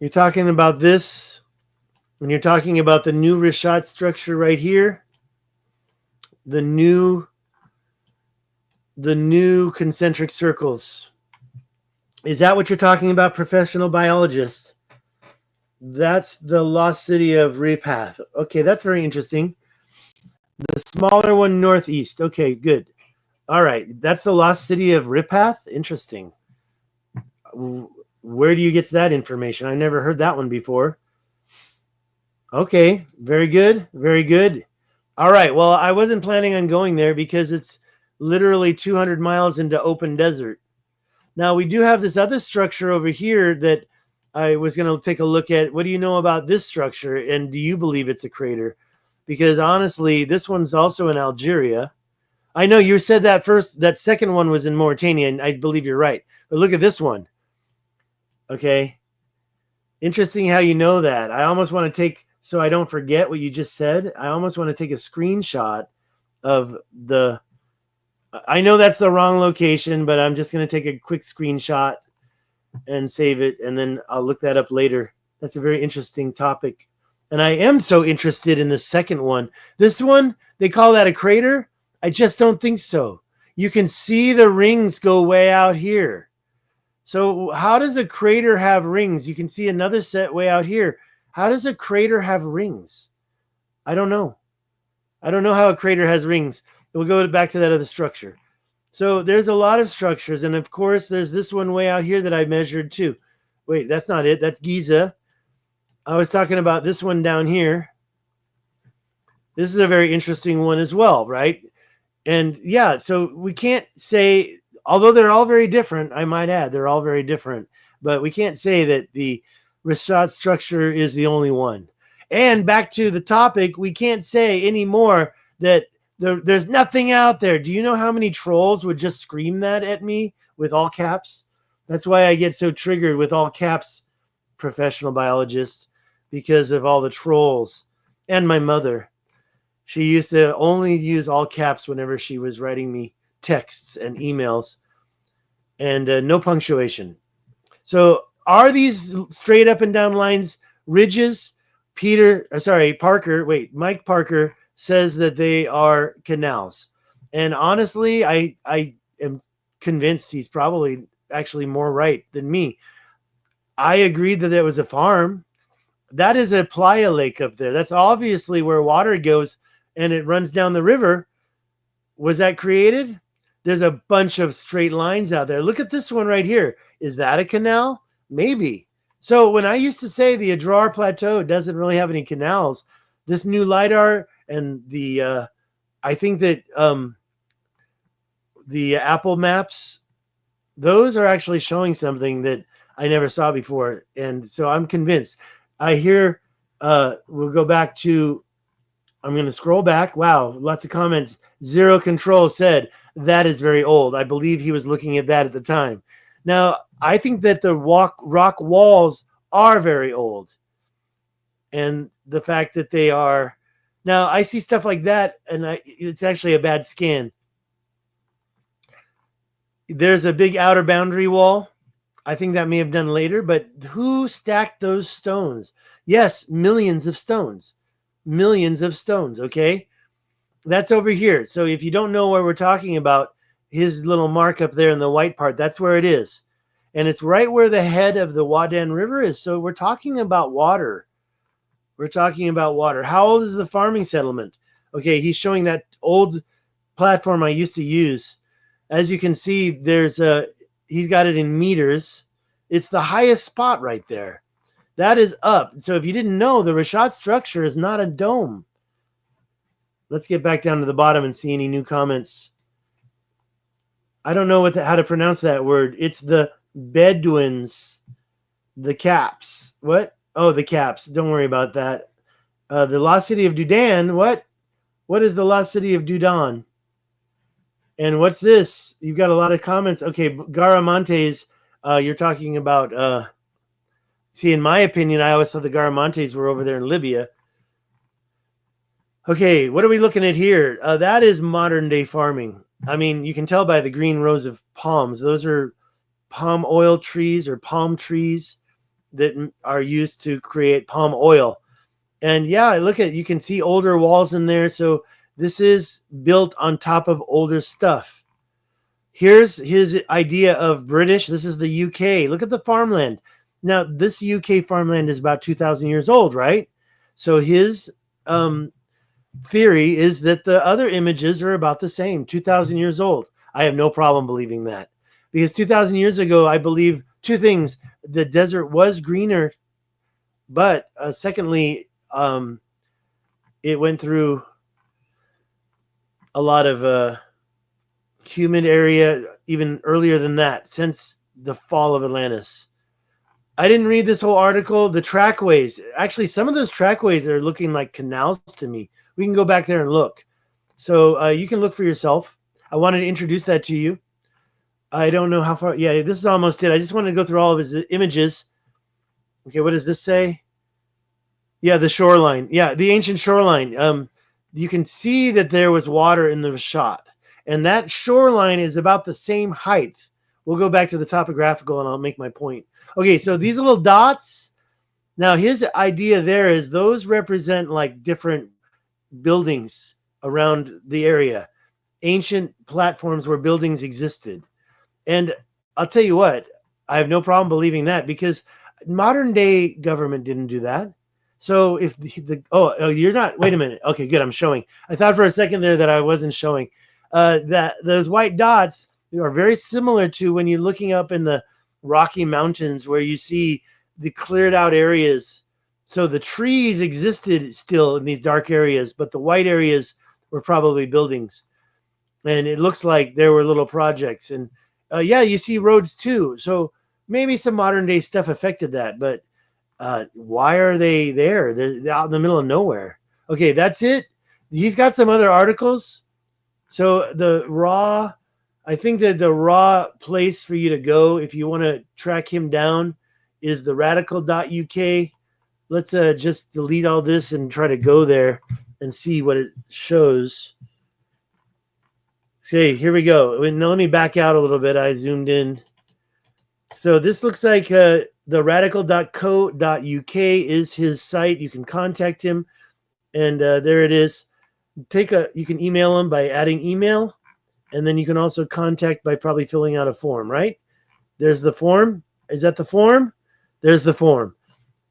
You're talking about this. When you're talking about the new Richat structure right here, the new concentric circles. Is that what you're talking about, professional biologist? That's the lost city of Richat. Okay, that's very interesting. The smaller one northeast. Okay, good. All right, that's the lost city of Richat. Interesting. Where do you get that information? I never heard that one before. Okay, very good. Very good. All right, well, I wasn't planning on going there because it's literally 200 miles into open desert. Now we do have this other structure over here that I was going to take a look at. What do you know about this structure? And do you believe it's a crater? Because honestly, this one's also in Algeria. I know you said that second one was in Mauritania, and I believe you're right. But look at this one. Okay. Interesting how you know that. I almost want to take, so I don't forget what you just said, I almost want to take a screenshot of the, I know that's the wrong location, but I'm just going to take a quick screenshot and save it, and then I'll look that up later. That's a very interesting topic. And I am so interested in the second one. This one, they call that a crater? I just don't think so. You can see the rings go way out here. So how does a crater have rings? You can see another set way out here. How does a crater have rings? I don't know. I don't know how a crater has rings. We'll go back to that other structure. So there's a lot of structures. And of course, there's this one way out here that I measured too. Wait, that's not it. That's Giza. I was talking about this one down here. This is a very interesting one as well, right? And yeah, so we can't say, although they're all very different, I might add, they're all very different, but we can't say that the Richat structure is the only one. And back to the topic, we can't say anymore that there's nothing out there. Do you know how many trolls would just scream that at me with all caps? That's why I get so triggered with all caps, professional biologist, because of all the trolls. And my mother. She used to only use all caps whenever she was writing me texts and emails, and no punctuation. So are these straight up and down lines ridges? Mike Parker says that they are canals. And honestly, I am convinced he's probably actually more right than me. I agreed that there was a farm. That is a playa lake up there. That's obviously where water goes and it runs down the river. Was that created? There's a bunch of straight lines out there. Look at this one right here. Is that a canal? Maybe. So when I used to say the Adrar Plateau doesn't really have any canals, this new LiDAR and the, I think that the Apple Maps, those are actually showing something that I never saw before. And so I'm convinced. I hear, we'll go back to, I'm going to scroll back. Wow, lots of comments. Zero Control said, that is very old. I believe he was looking at that at the time. Now, I think that the rock walls are very old. And the fact that they are... Now, I see stuff like that, and it's actually a bad scan. There's a big outer boundary wall. I think that may have done later, but who stacked those stones? Yes, millions of stones. Millions of stones, okay? That's over here. So if you don't know where we're talking about, his little mark up there in the white part, that's where it is. And it's right where the head of the Wadan River is. So we're talking about water. We're talking about water. How old is the farming settlement? Okay, he's showing that old platform I used to use. As you can see, he's got it in meters. It's the highest spot right there. That is up. So if you didn't know, the Richat structure is not a dome. Let's get back down to the bottom and see any new comments. I don't know how to pronounce that word. It's the Bedouins, the caps. What? Oh, the caps. Don't worry about that. The lost city of Dudan. What? What is the lost city of Dudan? And what's this? You've got a lot of comments. Okay, Garamantes. You're talking about... See, in my opinion, I always thought the Garamantes were over there in Libya. Okay, what are we looking at here? That is modern day farming. I mean, you can tell by the green rows of palms. Those are palm oil trees or palm trees that are used to create palm oil. And yeah, look at, you can see older walls in there. So this is built on top of older stuff. Here's his idea of British. This is the UK. Look at the farmland. Now, this UK farmland is about 2,000 years old, right? So his theory is that the other images are about the same, 2,000 years old. I have no problem believing that. Because 2,000 years ago, I believe two things. The desert was greener, but secondly, it went through a lot of humid area even earlier than that. Since the fall of Atlantis. I didn't read this whole article. The trackways, actually, some of those trackways are looking like canals to me. We can go back there and look. So you can look for yourself. I wanted to introduce that to you. I don't know how far. Yeah, this is almost it. I just wanted to go through all of his images. Okay, what does this say? Yeah, the shoreline. Yeah, the ancient shoreline. You can see that there was water in the shot. And that shoreline is about the same height. We'll go back to the topographical and I'll make my point. Okay, so these little dots. Now, his idea there is those represent like different buildings around the area. Ancient platforms where buildings existed. And I'll tell you what, I have no problem believing that because modern day government didn't do that. So if oh, you're not, wait a minute. Okay, good. I'm showing. I thought for a second there that I wasn't showing. That those white dots are very similar to when you're looking up in the Rocky Mountains where you see the cleared out areas. So the trees existed still in these dark areas, but the white areas were probably buildings. And it looks like there were little projects. And yeah, you see roads too. So maybe some modern day stuff affected that, but why are they there? They're out in the middle of nowhere. Okay, that's it. He's got some other articles. So I think that the raw place for you to go if you want to track him down is the radical.uk. Let's just delete all this and try to go there and see what it shows. Okay, here we go. Now let me back out a little bit. I zoomed in. So this looks like the radical.co.uk is his site. You can contact him. And there it is. You can email him by adding email. And then you can also contact by probably filling out a form, right? There's the form. Is that the form? There's the form.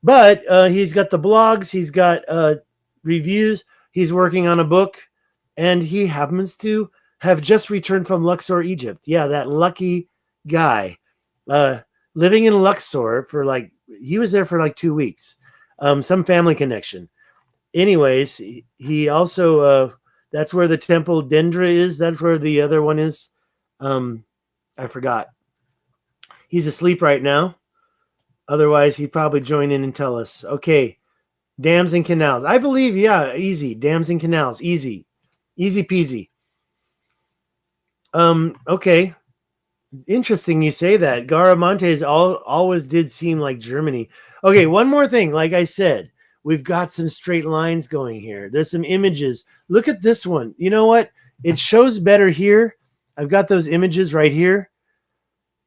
But he's got the blogs. He's got reviews. He's working on a book. And he happens to have just returned from Luxor, Egypt. Yeah, that lucky guy. Living in Luxor he was there for 2 weeks. Some family connection. Anyways, he also... that's where the temple Dendra is. That's where the other one is. I forgot. He's asleep right now. Otherwise, he'd probably join in and tell us. Okay. Dams and canals. I believe, yeah, easy. Dams and canals. Easy. Easy peasy. Okay. Interesting you say that. Garamontes always did seem like Germany. Okay, one more thing. Like I said, we've got some straight lines going here. There's some images. Look at this one. You know what? It shows better here. I've got those images right here.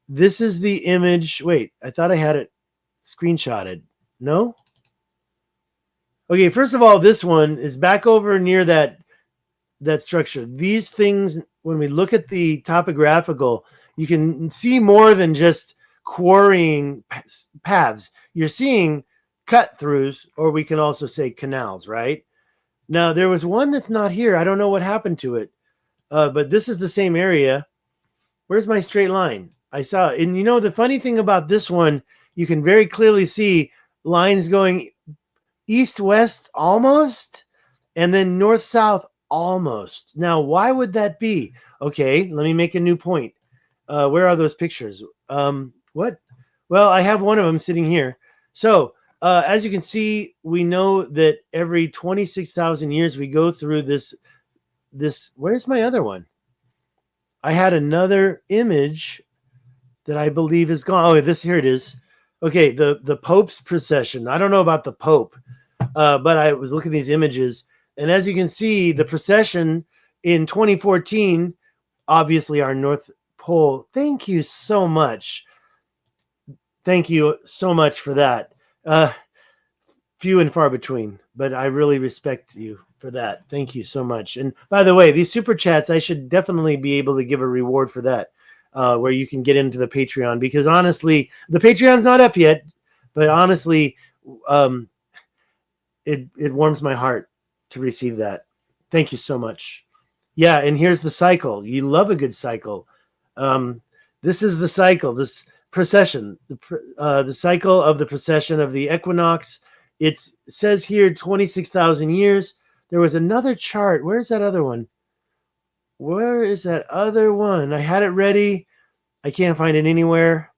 This is the image. Wait, I thought I had it screenshotted. No? Okay, first of all, this one is back over near that structure. These things, when we look at the topographical, you can see more than just quarrying paths. You're seeing cut-throughs, or we can also say canals, right? Now, there was one that's not here. I don't know what happened to it, but this is the same area. Where's my straight line? I saw it. And you know, the funny thing about this one, you can very clearly see lines going east-west almost, and then north-south almost. Now, why would that be? Okay, let me make a new point. Where are those pictures? What? Well, I have one of them sitting here. So, as you can see, we know that every 26,000 years we go through this. Where's my other one? I had another image that I believe is gone. Oh, here it is. Okay, the Pope's procession. I don't know about the Pope, but I was looking at these images, and as you can see, the procession in 2014, obviously our North Pole. Thank you so much. Thank you so much for that. Few and far between, but I really respect you for that. Thank you so much. And by the way, these super chats, I should definitely be able to give a reward for that, where you can get into the Patreon, because honestly, the Patreon's not up yet, but honestly, it warms my heart to receive that. Thank you so much. Yeah, and here's the cycle. You love a good cycle. This is the cycle, this procession, the cycle of the procession of the equinox. It says here 26,000 years. There was another chart. Where's that other one? Where is that other one? I had it ready. I can't find it anywhere.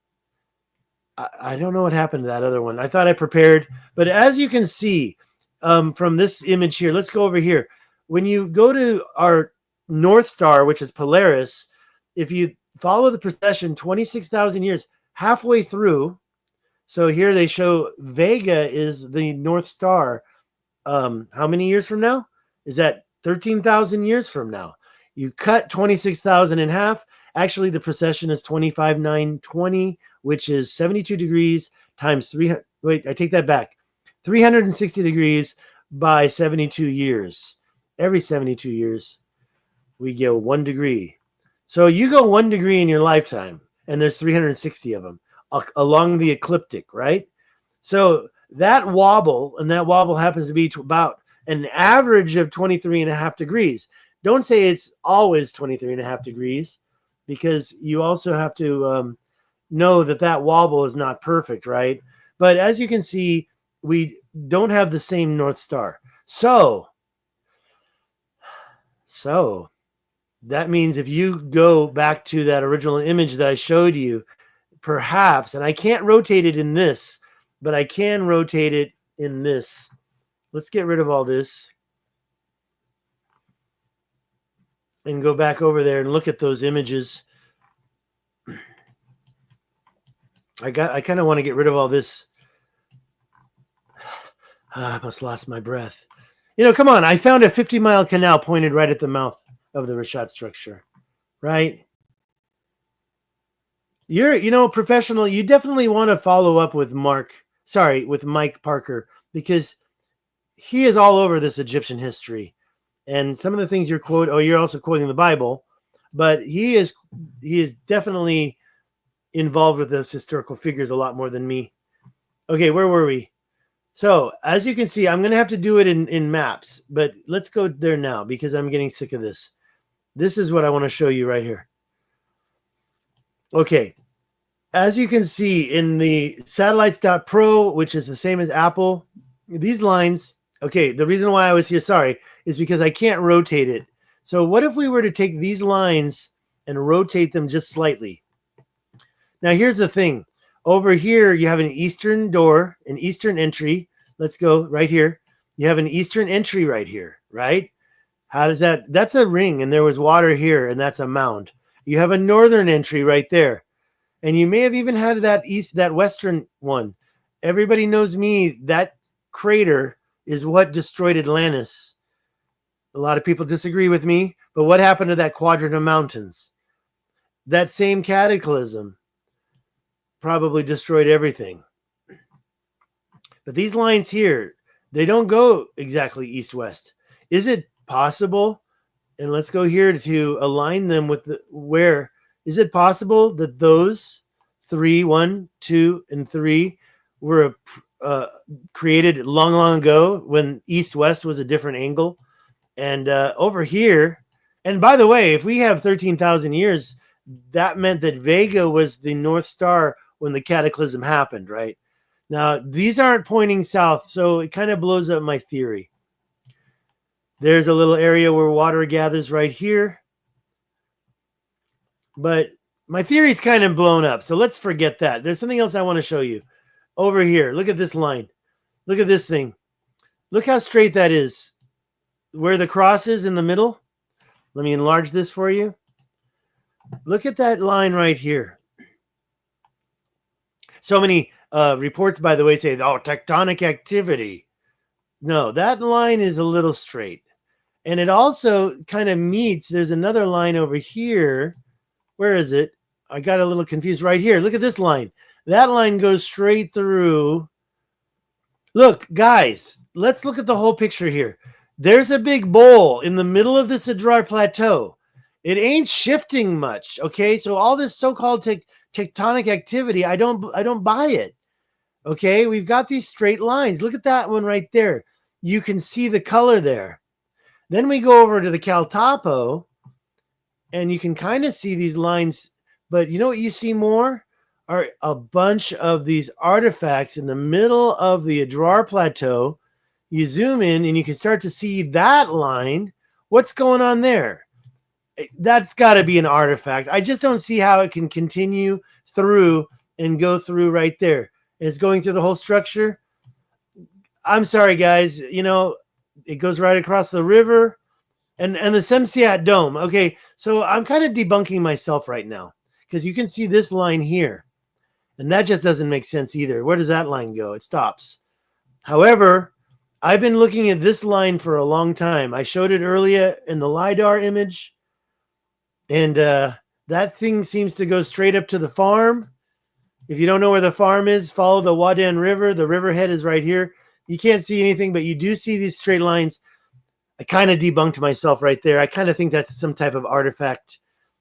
I don't know what happened to that other one. I thought I prepared, but as you can see from this image here, let's go over here. When you go to our North Star, which is Polaris, if you follow the precession 26,000 years, halfway through, so here they show Vega is the North Star. How many years from now? Is that 13,000 years from now? You cut 26,000 in half. Actually, the precession is 25,920, which is 72 degrees times 300. Wait, I take that back. 360 degrees by 72 years. Every 72 years, we go 1 degree. So you go 1 degree in your lifetime, and there's 360 of them along the ecliptic, right? So that wobble, and that wobble happens to be about an average of 23.5 degrees. Don't say it's always 23.5 degrees, because you also have to know that that wobble is not perfect, right? But as you can see, we don't have the same North Star. So that means if you go back to that original image that I showed you, perhaps, and I can't rotate it in this, but I can rotate it in this. Let's get rid of all this and go back over there and look at those images. I kind of want to get rid of all this. I must lost my breath. You know, come on. I found a 50-mile canal pointed right at the mouth of the Richat structure, right? You're, professional. You definitely want to follow up with with Mike Parker, because he is all over this Egyptian history. And some of the things you're also quoting the Bible, but he is definitely involved with those historical figures a lot more than me. Okay, where were we? So as you can see, I'm going to have to do it in maps, but let's go there now because I'm getting sick of this. This is what I want to show you right here. Okay, as you can see in the satellites.pro, which is the same as Apple, these lines, okay, the reason why I was here, sorry, is because I can't rotate it. So what if we were to take these lines and rotate them just slightly? Now here's the thing. Over here, you have an eastern door, an eastern entry. Let's go right here. You have an eastern entry right here, right? How does that? That's a ring, and there was water here, and that's a mound. You have a northern entry right there. And you may have even had that western one. Everybody knows me. That crater is what destroyed Atlantis. A lot of people disagree with me, but what happened to that quadrant of mountains? That same cataclysm probably destroyed everything. But these lines here, they don't go exactly east-west. Is it possible? And let's go here to align them with where. Is it possible that those 3, 1, 2, and 3 were created long, long ago when east-west was a different angle? And over here, and by the way, if we have 13,000 years, that meant that Vega was the North Star when the cataclysm happened, right? Now, these aren't pointing south, so it kind of blows up my theory. There's a little area where water gathers right here. But my theory is kind of blown up, so let's forget that. There's something else I want to show you. Over here, look at this line. Look at this thing. Look how straight that is. Where the cross is in the middle. Let me enlarge this for you. Look at that line right here. So many reports, by the way, say, oh, tectonic activity. No, that line is a little straight. And it also kind of meets, there's another line over here. Where is it? I got a little confused right here. Look at this line. That line goes straight through. Look, guys, let's look at the whole picture here. There's a big bowl in the middle of this Adrar Plateau. It ain't shifting much, okay? So all this so-called tectonic activity, I don't buy it. Okay, we've got these straight lines. Look at that one right there. You can see the color there. Then we go over to the Caltapo, and you can kind of see these lines. But you know what you see more? Are a bunch of these artifacts in the middle of the Adrar Plateau. You zoom in, and you can start to see that line. What's going on there? That's got to be an artifact. I just don't see how it can continue through and go through right there. It's going through the whole structure. I'm sorry, guys. You know, it goes right across the river and the Semsiat Dome. Okay, so I'm kind of debunking myself right now because you can see this line here. And that just doesn't make sense either. Where does that line go? It stops. However, I've been looking at this line for a long time. I showed it earlier in the LiDAR image. And that thing seems to go straight up to the farm. If you don't know where the farm is, follow the Wadan River. The riverhead is right here. You can't see anything, but you do see these straight lines. I kind of debunked myself right there. I kind of think that's some type of artifact.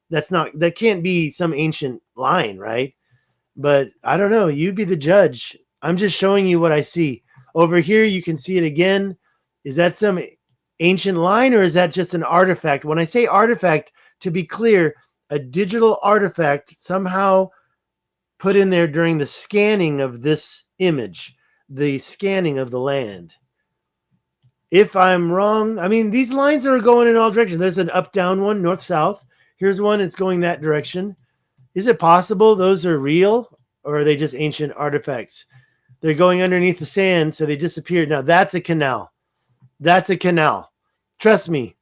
That can't be some ancient line, right? But I don't know. You be the judge. I'm just showing you what I see. Over here, you can see it again. Is that some ancient line or is that just an artifact? When I say artifact, to be clear, a digital artifact somehow put in there during the scanning of this image, the scanning of the land. If I'm wrong, I mean, these lines are going in all directions. There's an up-down one, north-south. Here's one, it's going that direction. Is it possible those are real or are they just ancient artifacts? They're going underneath the sand, so they disappeared. Now, that's a canal. That's a canal. Trust me.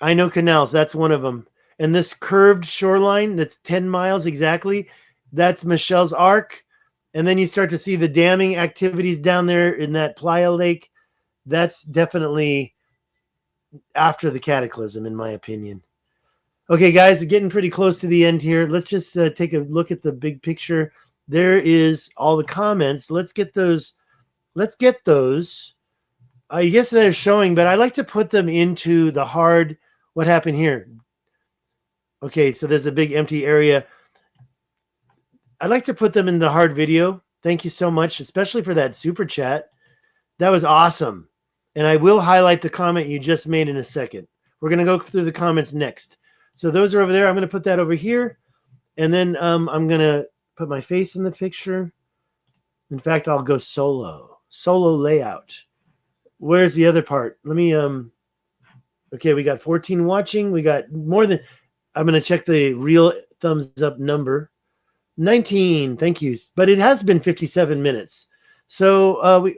I know canals. That's one of them. And this curved shoreline that's 10 miles exactly, that's Michelle's Arc. And then you start to see the damming activities down there in that Playa Lake. That's definitely after the cataclysm, in my opinion. Okay, guys, we're getting pretty close to the end here. Let's just take a look at the big picture. There is all the comments. Let's get those. I guess they're showing, but I like to put them into the hard. What happened here? Okay, so there's a big empty area. I'd like to put them in the hard video. Thank you so much, especially for that super chat. That was awesome. And I will highlight the comment you just made in a second. We're going to go through the comments next. So those are over there. I'm going to put that over here. And then I'm going to put my face in the picture. In fact, I'll go solo layout. Where's the other part? Let me, okay, we got 14 watching. We got more than, I'm going to check the real thumbs up number. 19, thank you. But it has been 57 minutes. So,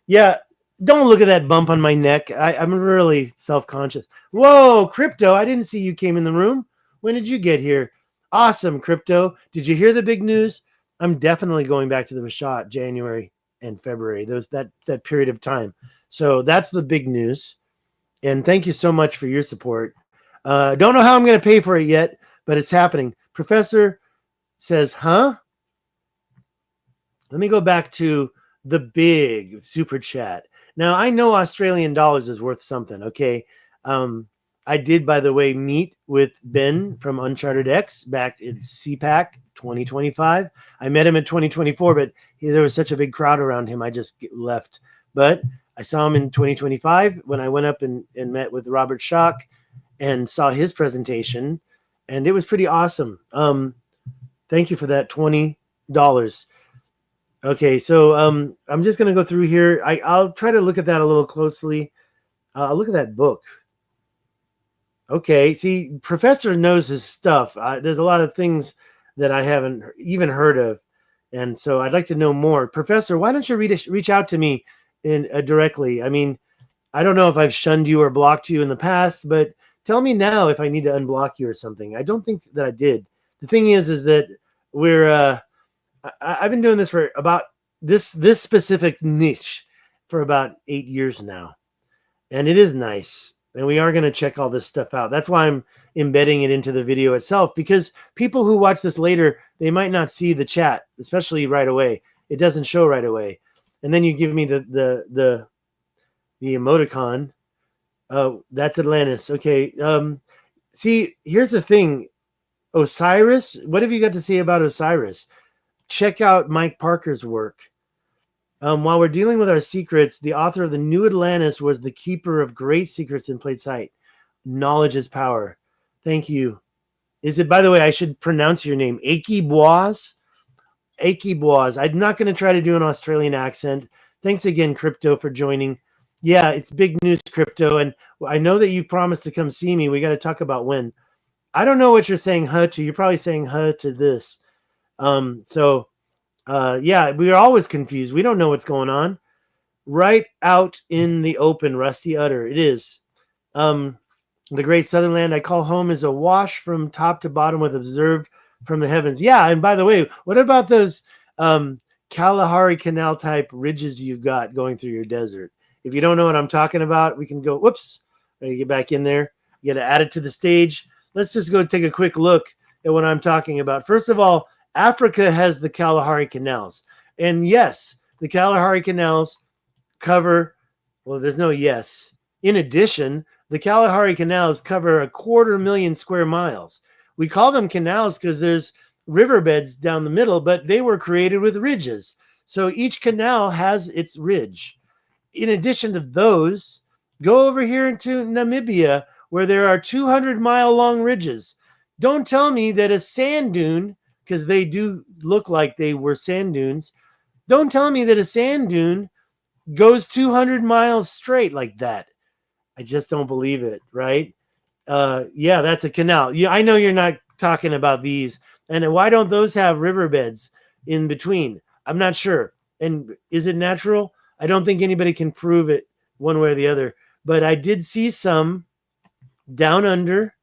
yeah, don't look at that bump on my neck. I'm really self-conscious. Whoa, Crypto, I didn't see you came in the room. When did you get here? Awesome, Crypto. Did you hear the big news? I'm definitely going back to the Richat, January and February, that period of time. So that's the big news. And thank you so much for your support. Don't know how I'm going to pay for it yet, but it's happening. Professor says, huh? Let me go back to the big super chat. Now, I know Australian dollars is worth something, okay? I did, by the way, meet with Ben from Uncharted X back in CPAC 2025. I met him in 2024, but there was such a big crowd around him, I just left. But I saw him in 2025 when I went up and met with Robert Schock and saw his presentation, and it was pretty awesome. Thank you for that $20. Okay, so I'm just going to go through here. I'll try to look at that a little closely. I'll look at that book. Okay, see, Professor knows his stuff. There's a lot of things that I haven't even heard of, and so I'd like to know more. Professor, why don't you reach out to me directly? I mean, I don't know if I've shunned you or blocked you in the past, but tell me now if I need to unblock you or something. I don't think that I did. The thing is that I've been doing this for about this specific niche for about 8 years now, and it is nice. And we are going to check all this stuff out. That's why I'm embedding it into the video itself, because people who watch this later, they might not see the chat, especially right away. It doesn't show right away. And then you give me the emoticon. That's Atlantis. Okay. See, here's the thing. Osiris, what have you got to say about Osiris? Check out Mike Parker's work. While we're dealing with our secrets, the author of The New Atlantis was the keeper of great secrets in plain sight. Knowledge is power. Thank you. Is it, by the way, I should pronounce your name, Aki Boaz? Aki Boaz. I'm not going to try to do an Australian accent. Thanks again, Crypto, for joining. Yeah, it's big news, Crypto. And I know that you promised to come see me. We got to talk about when. I don't know what you're saying, huh, to. You're probably saying, huh, to this. Yeah, we are always confused. We don't know what's going on. Right out in the open, Rusty Udder. It is. The great southern land I call home is awash from top to bottom with observed from the heavens. Yeah, and by the way, what about those Kalahari Canal type ridges you've got going through your desert? If you don't know what I'm talking about, we can go, whoops, get back in there. You got to add it to the stage. Let's just go take a quick look at what I'm talking about. First of all, Africa has the Kalahari Canals. And yes, the Kalahari Canals cover, well, there's no yes. In addition, the Kalahari Canals cover 250,000 square miles. We call them canals because there's riverbeds down the middle, but they were created with ridges. So each canal has its ridge. In addition to those, go over here into Namibia where there are 200-mile-long ridges. Don't tell me that a sand dune, because they do look like they were sand dunes, don't tell me that a sand dune goes 200 miles straight like that. I just don't believe it, right? Yeah, that's a canal. Yeah, I know you're not talking about these. And why don't those have riverbeds in between? I'm not sure. And is it natural? I don't think anybody can prove it one way or the other. But I did see some down under.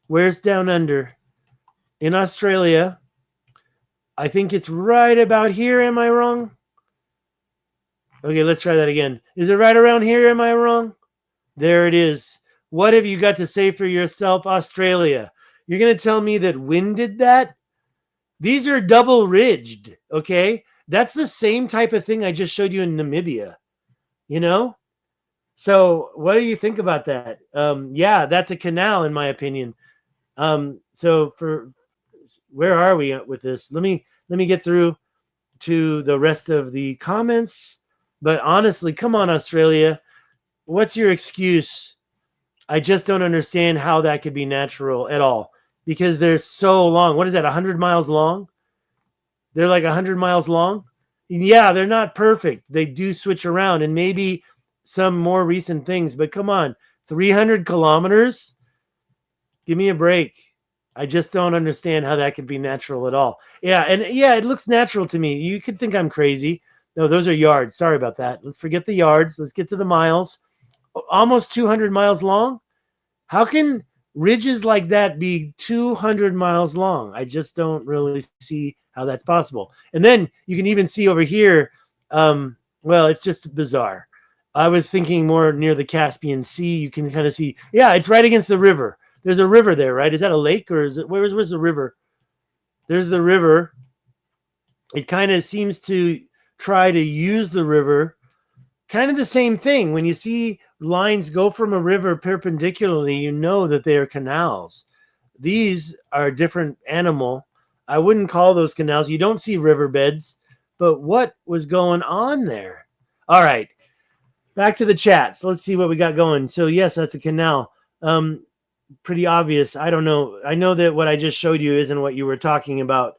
Where's down under? In Australia. I think it's right about here. Am I wrong? Okay, let's try that again. Is it right around here? Am I wrong? There it is. What have you got to say for yourself, Australia? You're going to tell me that wind did that? These are double ridged, okay? That's the same type of thing I just showed you in Namibia, you know? So what do you think about that? Yeah, that's a canal in my opinion. So for where are we with this? Let me get through to the rest of the comments. But honestly, come on, Australia. What's your excuse? I just don't understand how that could be natural at all because they're so long. What is that, 100 miles long? They're like 100 miles long? Yeah, they're not perfect. They do switch around and maybe some more recent things. But come on, 300 kilometers? Give me a break. I just don't understand how that could be natural at all. Yeah, and yeah, it looks natural to me. You could think I'm crazy. No, those are yards. Sorry about that. Let's forget the yards. Let's get to the miles. Almost 200 miles long? How can ridges like that be 200 miles long? I just don't really see how that's possible. And then you can even see over here, well, it's just bizarre. I was thinking more near the Caspian Sea. You can kind of see, yeah, it's right against the river. There's a river there, right? Is that a lake or is it, where's the river? There's the river. It kind of seems to try to use the river. Kind of the same thing. When you see lines go from a river perpendicularly, you know that they are canals. These are a different animal. I wouldn't call those canals. You don't see riverbeds, but what was going on there? All right, back to the chat. So let's see what we got going. So yes, that's a canal. Pretty obvious. I don't know. I know that what I just showed you isn't what you were talking about.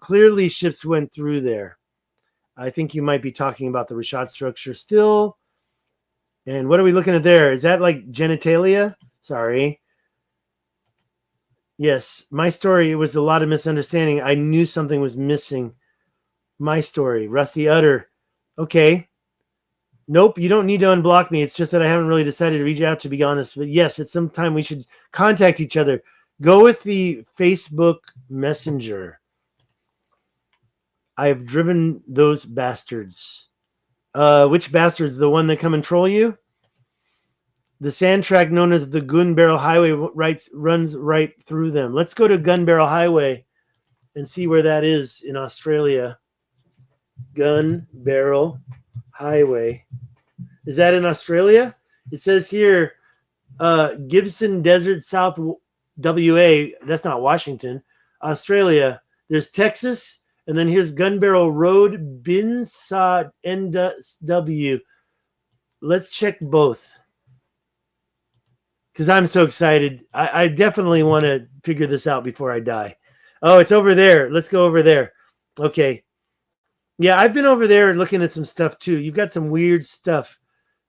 Clearly ships went through there. I think you might be talking about the Richat structure still. And what are we looking at there? Is that like genitalia? Sorry. Yes, my story, it was a lot of misunderstanding. I knew something was missing. My story, Rusty Udder. Okay. Nope, you don't need to unblock me. It's just that I haven't really decided to reach out, to be honest. But yes, at some time we should contact each other. Go with the Facebook Messenger. I have driven those bastards. Which bastards? The one that come and troll you? The sand track known as the Gun Barrel Highway runs right through them. Let's go to Gun Barrel Highway and see where that is in Australia. Gun Barrel Highway. Is that in Australia? It says here, Gibson Desert, South WA. That's not Washington. Australia. There's Texas. And then here's Gun Barrel Road, Binsad NW. Let's check both. Because I'm so excited. I definitely want to figure this out before I die. Oh, it's over there. Let's go over there. Okay. Yeah, I've been over there looking at some stuff too. You've got some weird stuff.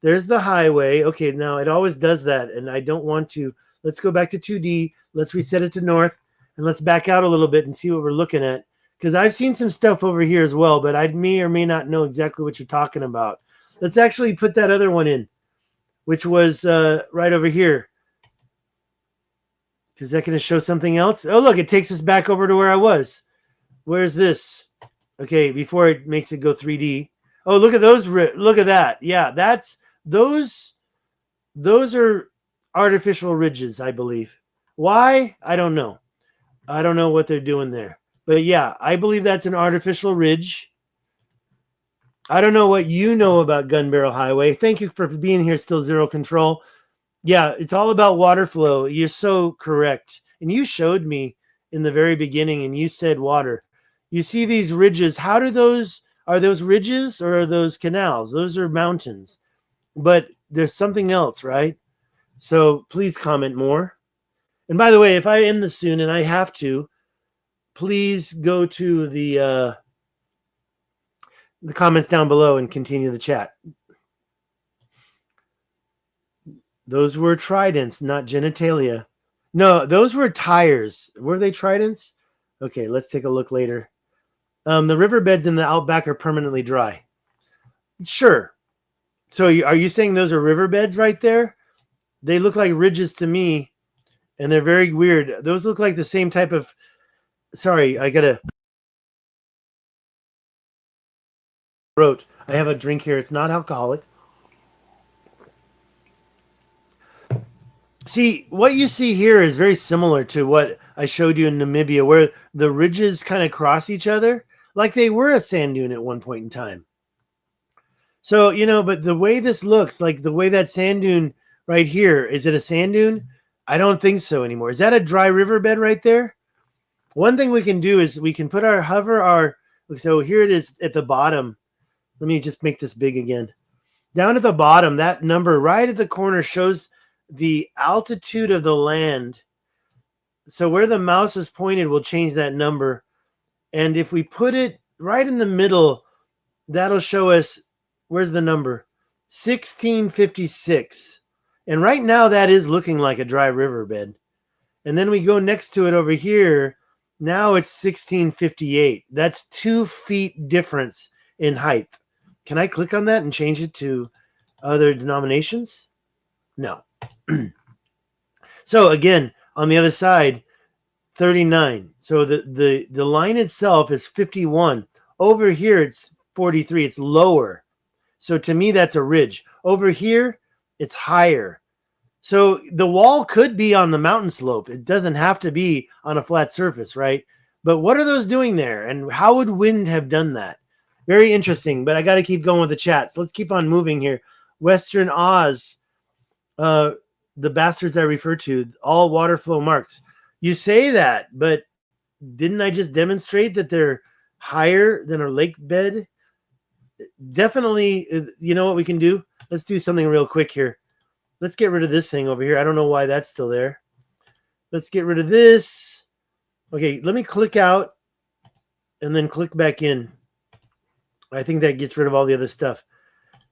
There's the highway. Okay, now it always does that, and I don't want to. Let's go back to 2D. Let's reset it to north, and let's back out a little bit and see what we're looking at. because I've seen some stuff over here as well, but I may or may not know exactly what you're talking about. Let's actually put that other one in, which was right over here. Is that going to show something else? Oh, look, it takes us back over to where I was. Where's this? Okay, before it makes it go 3D. Oh, look at those. Look at that. Yeah, that's those are artificial ridges, I believe. Why? I don't know. I don't know what they're doing there. But yeah, I believe that's an artificial ridge. I don't know what you know about Gun Barrel Highway. Thank you for being here, Still Zero Control. Yeah, it's all about water flow. You're so correct. And you showed me in the very beginning, and you said water. You see these ridges. How do those, are those ridges or are those canals? Those are mountains. But there's something else, right? So please comment more. And by the way, if I end this soon and I have to, please go to the comments down below and continue the chat. Those were tridents, not genitalia. No, those were tires. Were they tridents? Okay, let's take a look later. The riverbeds in the outback are permanently dry. Sure. So are you saying those are riverbeds right there? They look like ridges to me, and they're very weird. Those look like the same type of... Sorry, I gotta... I have a drink here. It's not alcoholic. See, what you see here is very similar to what I showed you in Namibia, where the ridges kind of cross each other, like they were a sand dune at one point in time. So, you know, but the way this looks, like the way that sand dune right here, is it a sand dune? I don't think so anymore. Is that a dry riverbed right there? One thing we can do is we can put so here it is at the bottom. Let me just make this big again. Down at the bottom, that number right at the corner shows the altitude of the land. So where the mouse is pointed will change that number. And if we put it right in the middle, that'll show us, where's the number? 1656. And right now that is looking like a dry riverbed. And then we go next to it over here. Now it's 1658. That's 2 feet difference in height. Can I click on that and change it to other denominations? No. So again, on the other side, 39. So the line itself is 51. Over here, it's 43. It's lower. So to me, that's a ridge. Over here, it's higher. So the wall could be on the mountain slope. It doesn't have to be on a flat surface, right? But what are those doing there? And how would wind have done that? Very interesting, but I got to keep going with the chat. So let's keep on moving here. Western Oz, the bastards I refer to, all water flow marks. You say that, but didn't I just demonstrate that they're higher than a lake bed? Definitely, you know what we can do? Let's do something real quick here. Let's get rid of this thing over here. I don't know why that's still there. Let's get rid of this. Okay, let me click out and then click back in. I think that gets rid of all the other stuff.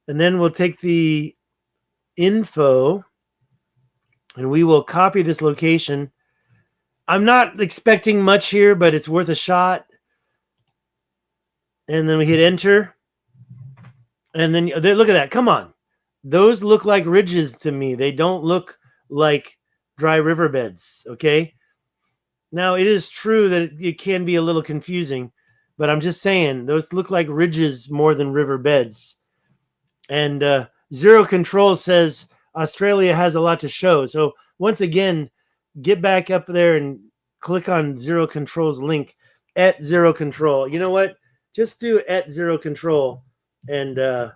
And then we'll take the info and we will copy this location. I'm not expecting much here, but it's worth a shot. And then we hit enter. And then look at that. Come on. Those look like ridges to me. They don't look like dry riverbeds, okay? Now, it is true that it can be a little confusing, but I'm just saying those look like ridges more than riverbeds. And Zero Control says Australia has a lot to show. So once again, get back up there and click on Zero Control's link at Zero Control. You know what? Just do at Zero Control and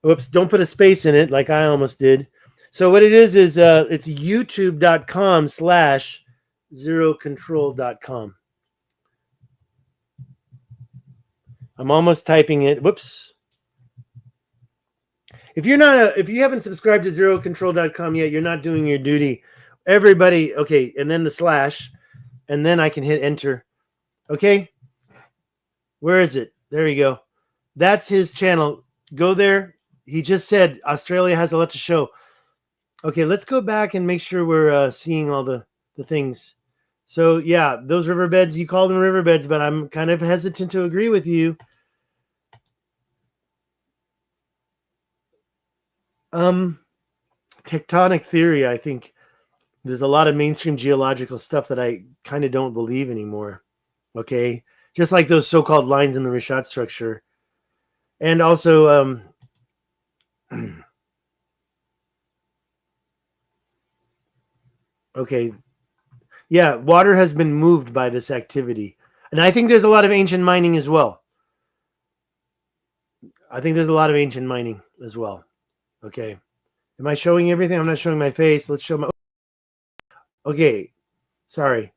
whoops, don't put a space in it like I almost did. So what it is it's youtube.com/zerocontrol.com. I'm almost typing it. Whoops. If you haven't subscribed to zerocontrol.com yet, you're not doing your duty. Everybody, okay, and then the slash, and then I can hit enter. Okay? Where is it? There you go. That's his channel. Go there. He just said Australia has a lot to show. Okay, let's go back and make sure we're seeing all the things. So yeah, those riverbeds, you call them riverbeds, but I'm kind of hesitant to agree with you. Tectonic theory, I think there's a lot of mainstream geological stuff that I kind of don't believe anymore. Okay. Just like those so-called lines in the Richat structure. And also, okay. Yeah, water has been moved by this activity. And I think there's a lot of ancient mining as well. Okay. Am I showing everything? I'm not showing my face. Let's show my... Okay. Sorry.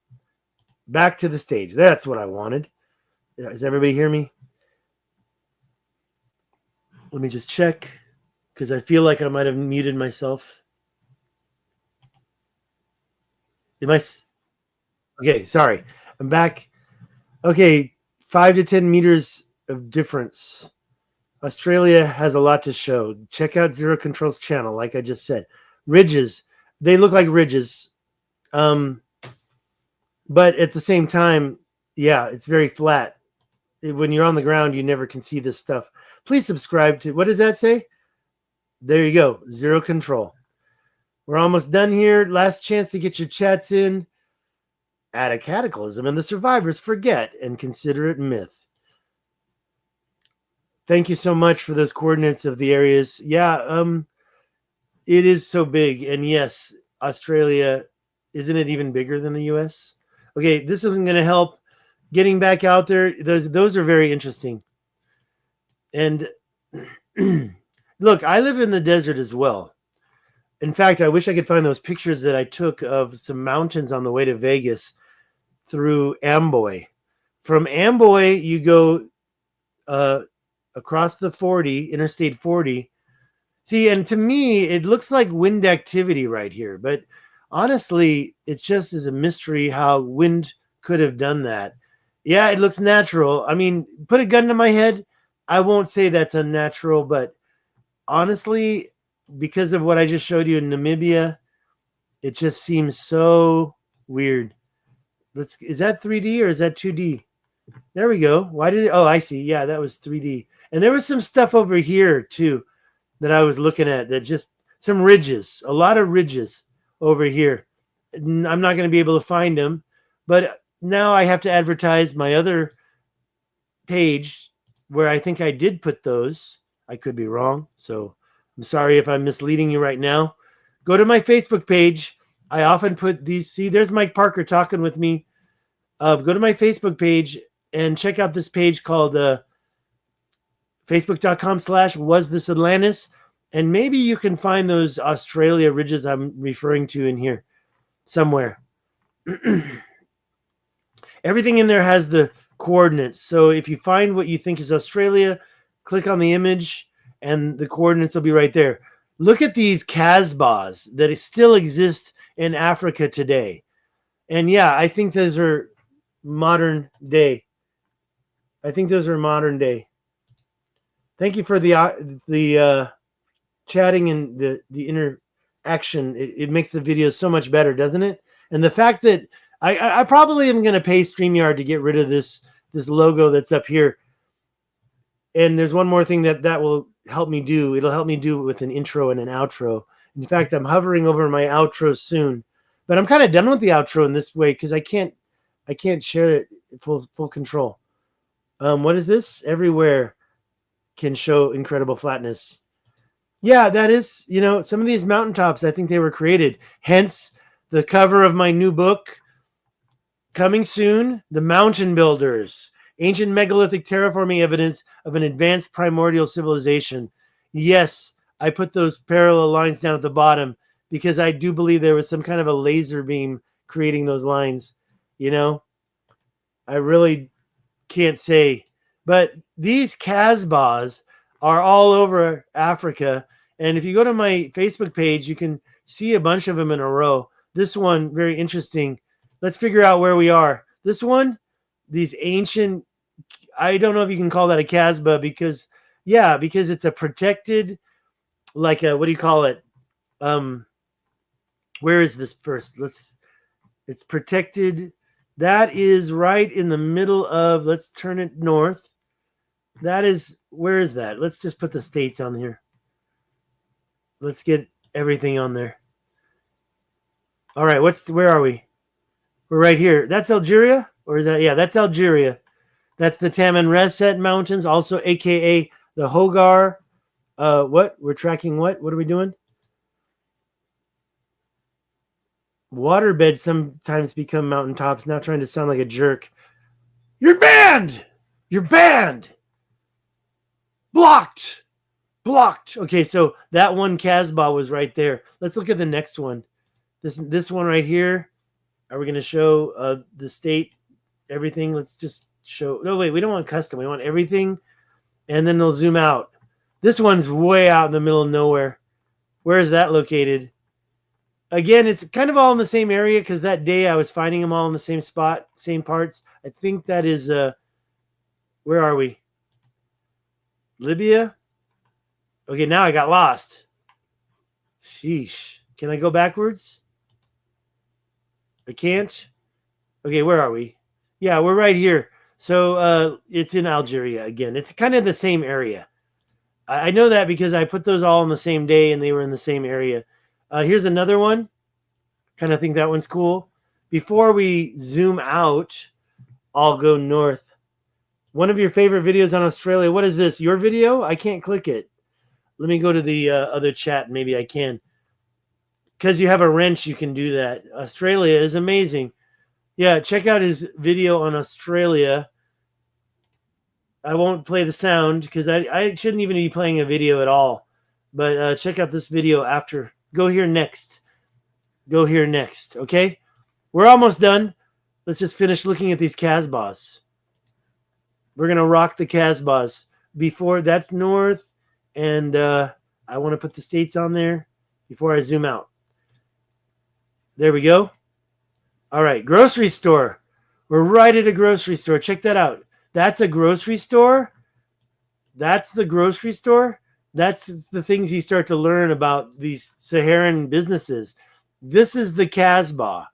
Back to the stage. That's what I wanted. Does everybody hear me? Let me just check, because I feel like I might have muted myself. Okay, sorry. I'm back. Okay, 5 to 10 meters of difference. Australia has a lot to show. Check out Zero Control's channel, like I just said. Ridges. They look like ridges. But at the same time, yeah, it's very flat. When you're on the ground, you never can see this stuff. Please subscribe to... What does that say? There you go. Zero Control. We're almost done here. Last chance to get your chats in. Add a cataclysm and the survivors forget and consider it myth. Thank you so much for those coordinates of the areas. Yeah, it is so big. And yes, Australia, isn't it even bigger than the US? Okay, this isn't going to help getting back out there. Those are very interesting. And look, I live in the desert as well. In fact, I wish I could find those pictures that I took of some mountains on the way to Vegas through Amboy. From Amboy, you go across the 40, Interstate 40. See, and to me, it looks like wind activity right here. But honestly, it just is a mystery how wind could have done that. Yeah, it looks natural. I mean, put a gun to my head, I won't say that's unnatural, but honestly, because of what I just showed you in Namibia, it just seems so weird. Is that 3D or is that 2D? There we go. Why did it? Oh, I see. Yeah, that was 3D. And there was some stuff over here too that I was looking at, that just some ridges, a lot of ridges over here. I'm not going to be able to find them, but now I have to advertise my other page where I think I did put those. I could be wrong. So I'm sorry if I'm misleading you right now. Go to my Facebook page. I often put these. See, there's Mike Parker talking with me. Go to my Facebook page and check out this page called facebook.com/wasthisatlantis. And maybe you can find those Australia ridges I'm referring to in here somewhere. Everything in there has the coordinates. So if you find what you think is Australia, click on the image and the coordinates will be right there. Look at these Casbahs that still exist in Africa today. And yeah, I think those are modern day. Thank you for the chatting and the interaction. It makes the video so much better, doesn't it? And the fact that I probably am going to pay StreamYard to get rid of this logo that's up here. And there's one more thing that will help me do. It'll help me do it with an intro and an outro. In fact, I'm hovering over my outro soon. But I'm kind of done with the outro in this way because I can't share it full control. What is this? Everywhere can show incredible flatness. Yeah, that is, some of these mountaintops, I think they were created. Hence the cover of my new book, coming soon, The Mountain Builders, Ancient Megalithic Terraforming Evidence of an Advanced Primordial Civilization. Yes, I put those parallel lines down at the bottom because I do believe there was some kind of a laser beam creating those lines. I really can't say. But these Casbahs are all over Africa. And if you go to my Facebook page, you can see a bunch of them in a row. This one, very interesting. Let's figure out where we are. This one, these ancient, I don't know if you can call that a Casbah because it's a protected, like a, what do you call it? Where is this first? It's protected. That is right in the middle of, let's turn it north. That is, where is that? Let's just put the states on here. Let's get everything on there. All right, where are we? We're right here. That's Algeria? Or is that, yeah, that's Algeria. That's the Tamanrasset Mountains, also AKA the Hogar. What? We're tracking what? What are we doing? Waterbeds sometimes become mountaintops. Now trying to sound like a jerk. You're banned! You're banned! Blocked! Blocked! Okay, so that one Casbah was right there. Let's look at the next one. This one right here. Are we going to show the state, everything? Let's just show. No, wait, we don't want custom. We want everything. And then they'll zoom out. This one's way out in the middle of nowhere. Where is that located? Again, it's kind of all in the same area because that day I was finding them all in the same spot, same parts. I think that is, where are we? Libya? Okay, now I got lost. Sheesh. Can I go backwards? I can't. Okay, where are we? Yeah, we're right here. So it's in Algeria again. It's kind of the same area. I know that because I put those all on the same day and they were in the same area. Here's another one. Kind of think that one's cool. Before we zoom out, I'll go north. One of your favorite videos on Australia. What is this? Your video? I can't click it. Let me go to the other chat. Maybe I can. Because you have a wrench, you can do that. Australia is amazing. Yeah, check out his video on Australia. I won't play the sound because I shouldn't even be playing a video at all. But check out this video after. Go here next. Go here next, okay? We're almost done. Let's just finish looking at these Casbahs. We're going to rock the Casbahs. Before, that's north. And I want to put the states on there before I zoom out. There we go. All right, grocery store. We're right at a grocery store. Check that out. That's a grocery store. That's the grocery store. That's the things you start to learn about these Saharan businesses. This is the Casbah.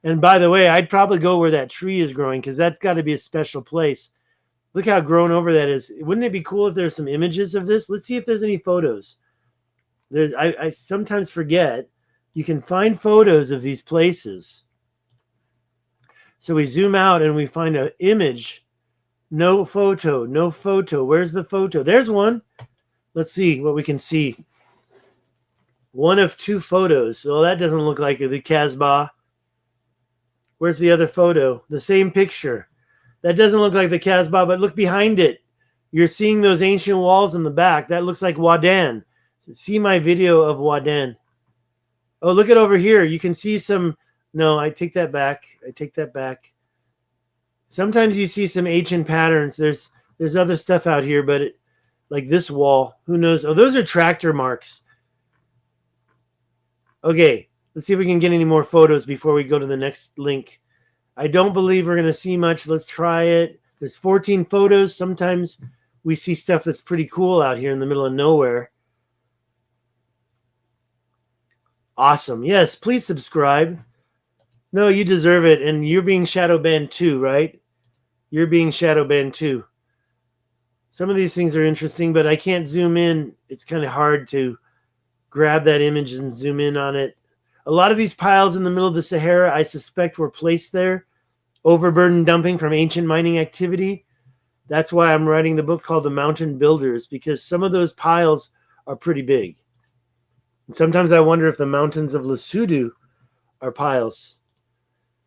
And by the way, I'd probably go where that tree is growing because that's got to be a special place. Look how grown over that is. Wouldn't it be cool if there's some images of this? Let's see if there's any photos. I sometimes forget. You can find photos of these places. So we zoom out and we find an image. No photo, no photo. Where's the photo? There's one. Let's see what we can see. One of two photos. Well, that doesn't look like the Casbah. Where's the other photo? The same picture. That doesn't look like the Casbah, but look behind it. You're seeing those ancient walls in the back. That looks like Wadan. See my video of Wadan. Oh, look at over here. You can see some. No, I take that back. I take that back. Sometimes you see some ancient patterns. There's other stuff out here, but like this wall, who knows? Oh, those are tractor marks. Okay, let's see if we can get any more photos before we go to the next link. I don't believe we're going to see much. Let's try it. There's 14 photos. Sometimes we see stuff that's pretty cool out here in the middle of nowhere. Awesome. Yes, please subscribe. No, you deserve it. And you're being shadow banned too, right? You're being shadow banned too. Some of these things are interesting, but I can't zoom in. It's kind of hard to grab that image and zoom in on it. A lot of these piles in the middle of the Sahara, I suspect, were placed there. Overburden dumping from ancient mining activity. That's why I'm writing the book called The Mountain Builders, because some of those piles are pretty big. And sometimes I wonder if the mountains of Lesotho are piles.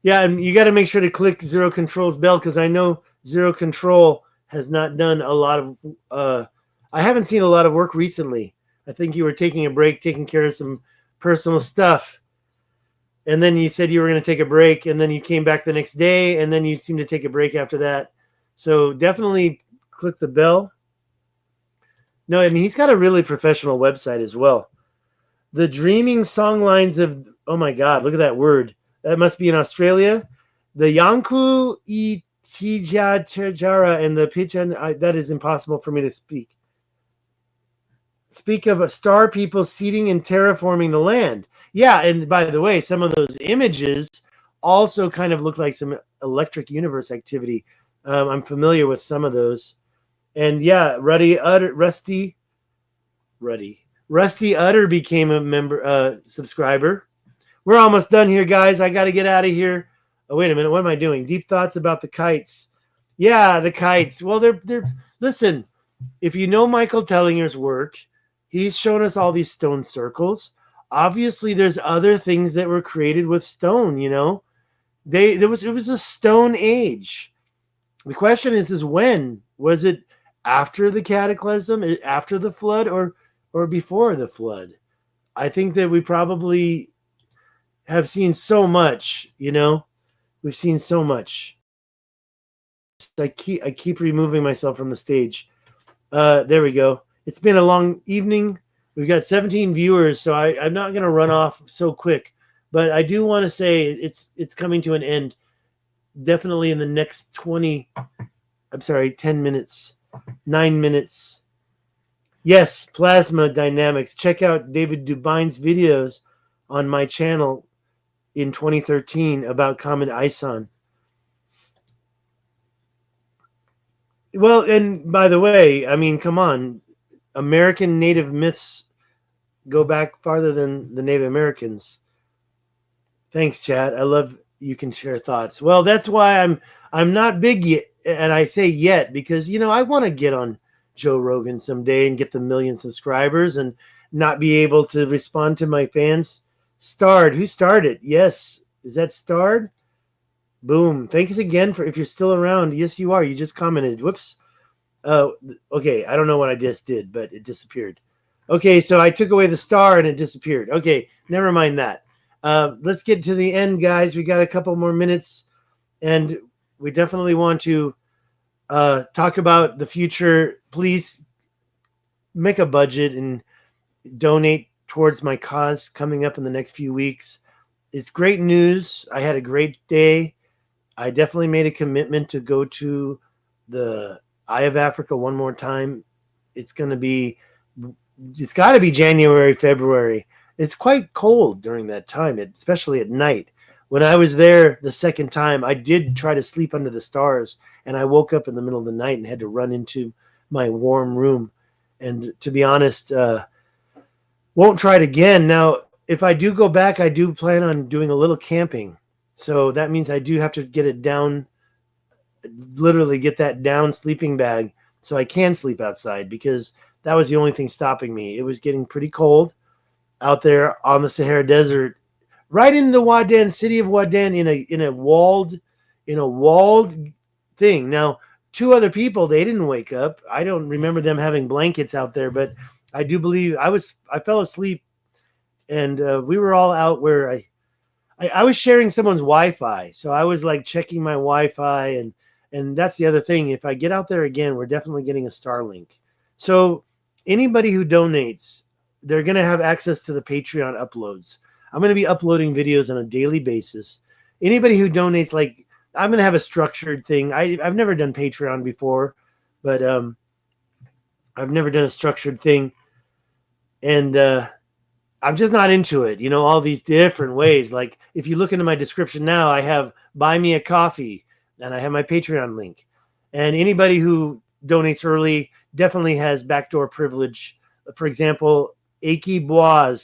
Yeah, and you got to make sure to click Zero Control's bell because I know Zero Control has not done a lot of... I haven't seen a lot of work recently. I think you were taking a break, taking care of some personal stuff. And then you said you were going to take a break, and then you came back the next day, and then you seemed to take a break after that. So definitely click the bell. No, and he's got a really professional website as well. The Dreaming Songlines of... Oh, my God, look at that word. That must be in Australia. The Yanku I Tijara and the Pichan... That is impossible for me to speak. Speak of a star people seeding and terraforming the land. Yeah, and by the way, some of those images also kind of look like some electric universe activity. I'm familiar with some of those. And yeah, Rusty Utter became a member, subscriber. We're almost done here, guys. I got to get out of here. Oh, wait a minute. What am I doing? Deep thoughts about the kites. Yeah, the kites. Well, they're listen, if you know Michael Tellinger's work, he's shown us all these stone circles. Obviously, there's other things that were created with stone, you know. It was a stone age. The question is when? Was it after the cataclysm, after the flood, or before the flood? I think that we probably have seen so much, you know. We've seen so much. I keep removing myself from the stage. There we go. It's been a long evening. We've got 17 viewers, so I'm not going to run off so quick. But I do want to say it's coming to an end. Definitely in the next 10 minutes, 9 minutes. Yes, plasma dynamics. Check out David Dubine's videos on my channel in 2013 about Comet Ison. Well, and by the way, I mean, come on. American native myths go back farther than the Native Americans. Thanks, chat. I love you can share thoughts. Well, that's why I'm not big yet, and I say yet because, you know, I want to get on Joe Rogan someday and get the 1 million subscribers and not be able to respond to my fans. Starred. Who started? Yes. Is that Starred? Boom. Thanks again for if you're still around. Yes, you are. You just commented. Whoops. Okay. I don't know what I just did, but it disappeared. Okay, so I took away the star and it disappeared. Okay, never mind that. Let's get to the end, guys. We got a couple more minutes, and we definitely want to talk about the future. Please make a budget and donate towards my cause coming up in the next few weeks. It's great news. I had a great day. I definitely made a commitment to go to the Eye of Africa one more time. It's got to be January, February. It's quite cold during that time, especially at night. When I was there the second time, I did try to sleep under the stars, and I woke up in the middle of the night and had to run into my warm room. And to be honest, won't try it again. Now, if I do go back, I do plan on doing a little camping. So that means I do have to get it down, literally get that down sleeping bag so I can sleep outside, because that was the only thing stopping me. It was getting pretty cold out there on the Sahara Desert, right in the Wadan, city of Wadan, in a walled thing. Now, 2 other people, they didn't wake up. I don't remember them having blankets out there, but I do believe I fell asleep, and we were all out where I was sharing someone's Wi-Fi, so I was like checking my Wi-Fi, and that's the other thing. If I get out there again, we're definitely getting a Starlink. So anybody who donates, they're going to have access to the Patreon uploads. I'm going to be uploading videos on a daily basis. Anybody who donates, like, I'm going to have a structured thing. I've never done Patreon before, but I've never done a structured thing. And I'm just not into it. You know, all these different ways. Like, if you look into my description now, I have Buy Me a Coffee, and I have my Patreon link. And anybody who donates early definitely has backdoor privilege. For example, Acre Bois,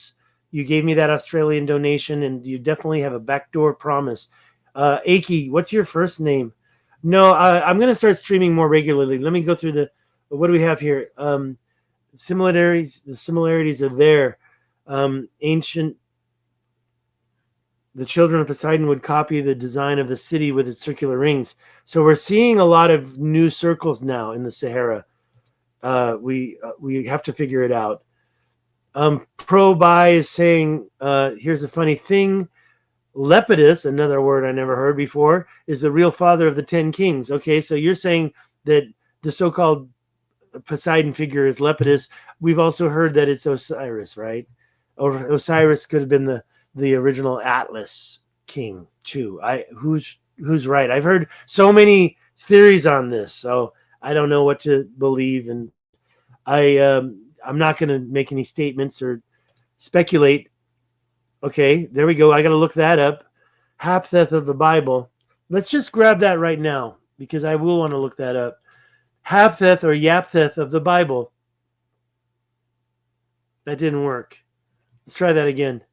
you gave me that Australian donation, and you definitely have a backdoor promise. Acre, what's your first name? No, I'm going to start streaming more regularly. Let me go through what do we have here? Similarities. The similarities are there. Ancient. The children of Poseidon would copy the design of the city with its circular rings. So we're seeing a lot of new circles now in the Sahara. We have to figure it out. Pro-Buy is saying, here's a funny thing. Lepidus, another word I never heard before, is the real father of the 10 kings. Okay, so you're saying that the so-called Poseidon figure is Lepidus. We've also heard that it's Osiris, right? Or Osiris could have been the original Atlas king too. Who's right? I've heard so many theories on this, so I don't know what to believe, and I'm not going to make any statements or speculate. Okay, there we go. I got to look that up. Haptheth of the Bible. Let's just grab that right now because I will want to look that up. Haptheth or Yaptheth of the Bible. That didn't work. Let's try that again.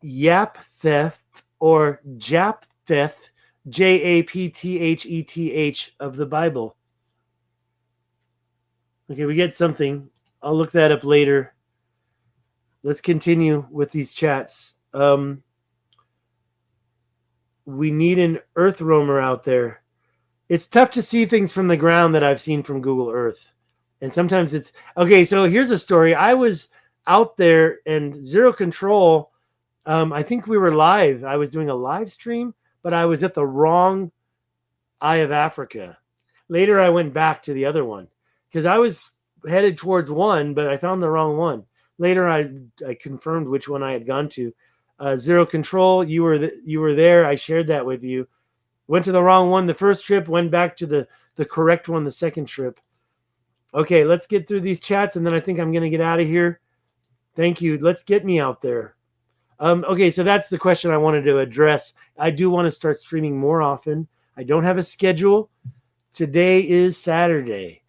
Yaptheth or Japtheth, Japtheth of the Bible. Okay, we get something. I'll look that up later. Let's continue with these chats. We need an Earth roamer out there. It's tough to see things from the ground that I've seen from Google Earth. And sometimes it's... Okay, so here's a story. I was out there and Zero Control... I think we were live. I was doing a live stream, but I was at the wrong Eye of Africa. Later, I went back to the other one because I was headed towards one, but I found the wrong one. Later, I confirmed which one I had gone to. Zero Control, you were there. I shared that with you. Went to the wrong one the first trip, went back to the correct one the second trip. Okay, let's get through these chats, and then I think I'm going to get out of here. Thank you. Let's get me out there. Okay, so that's the question I wanted to address. I do want to start streaming more often. I don't have a schedule. Today is Saturday.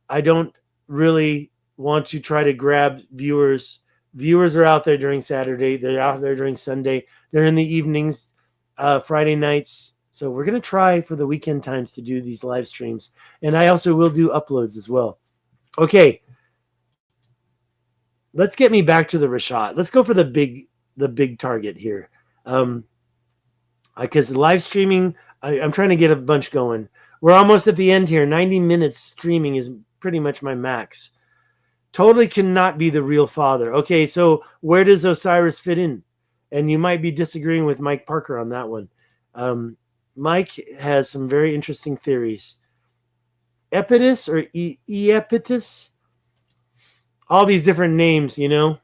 I don't really want to try to grab viewers. Viewers are out there during Saturday. They're out there during Sunday. They're in the evenings, Friday nights. So we're going to try for the weekend times to do these live streams. And I also will do uploads as well. Okay. Let's get me back to the Richat. Let's go for the big target here. Because live streaming, I'm trying to get a bunch going. We're almost at the end here. 90 minutes streaming is pretty much my max. Totally cannot be the real father. Okay, so where does Osiris fit in? And you might be disagreeing with Mike Parker on that one. Mike has some very interesting theories. Epitus or Epitus? All these different names, you know.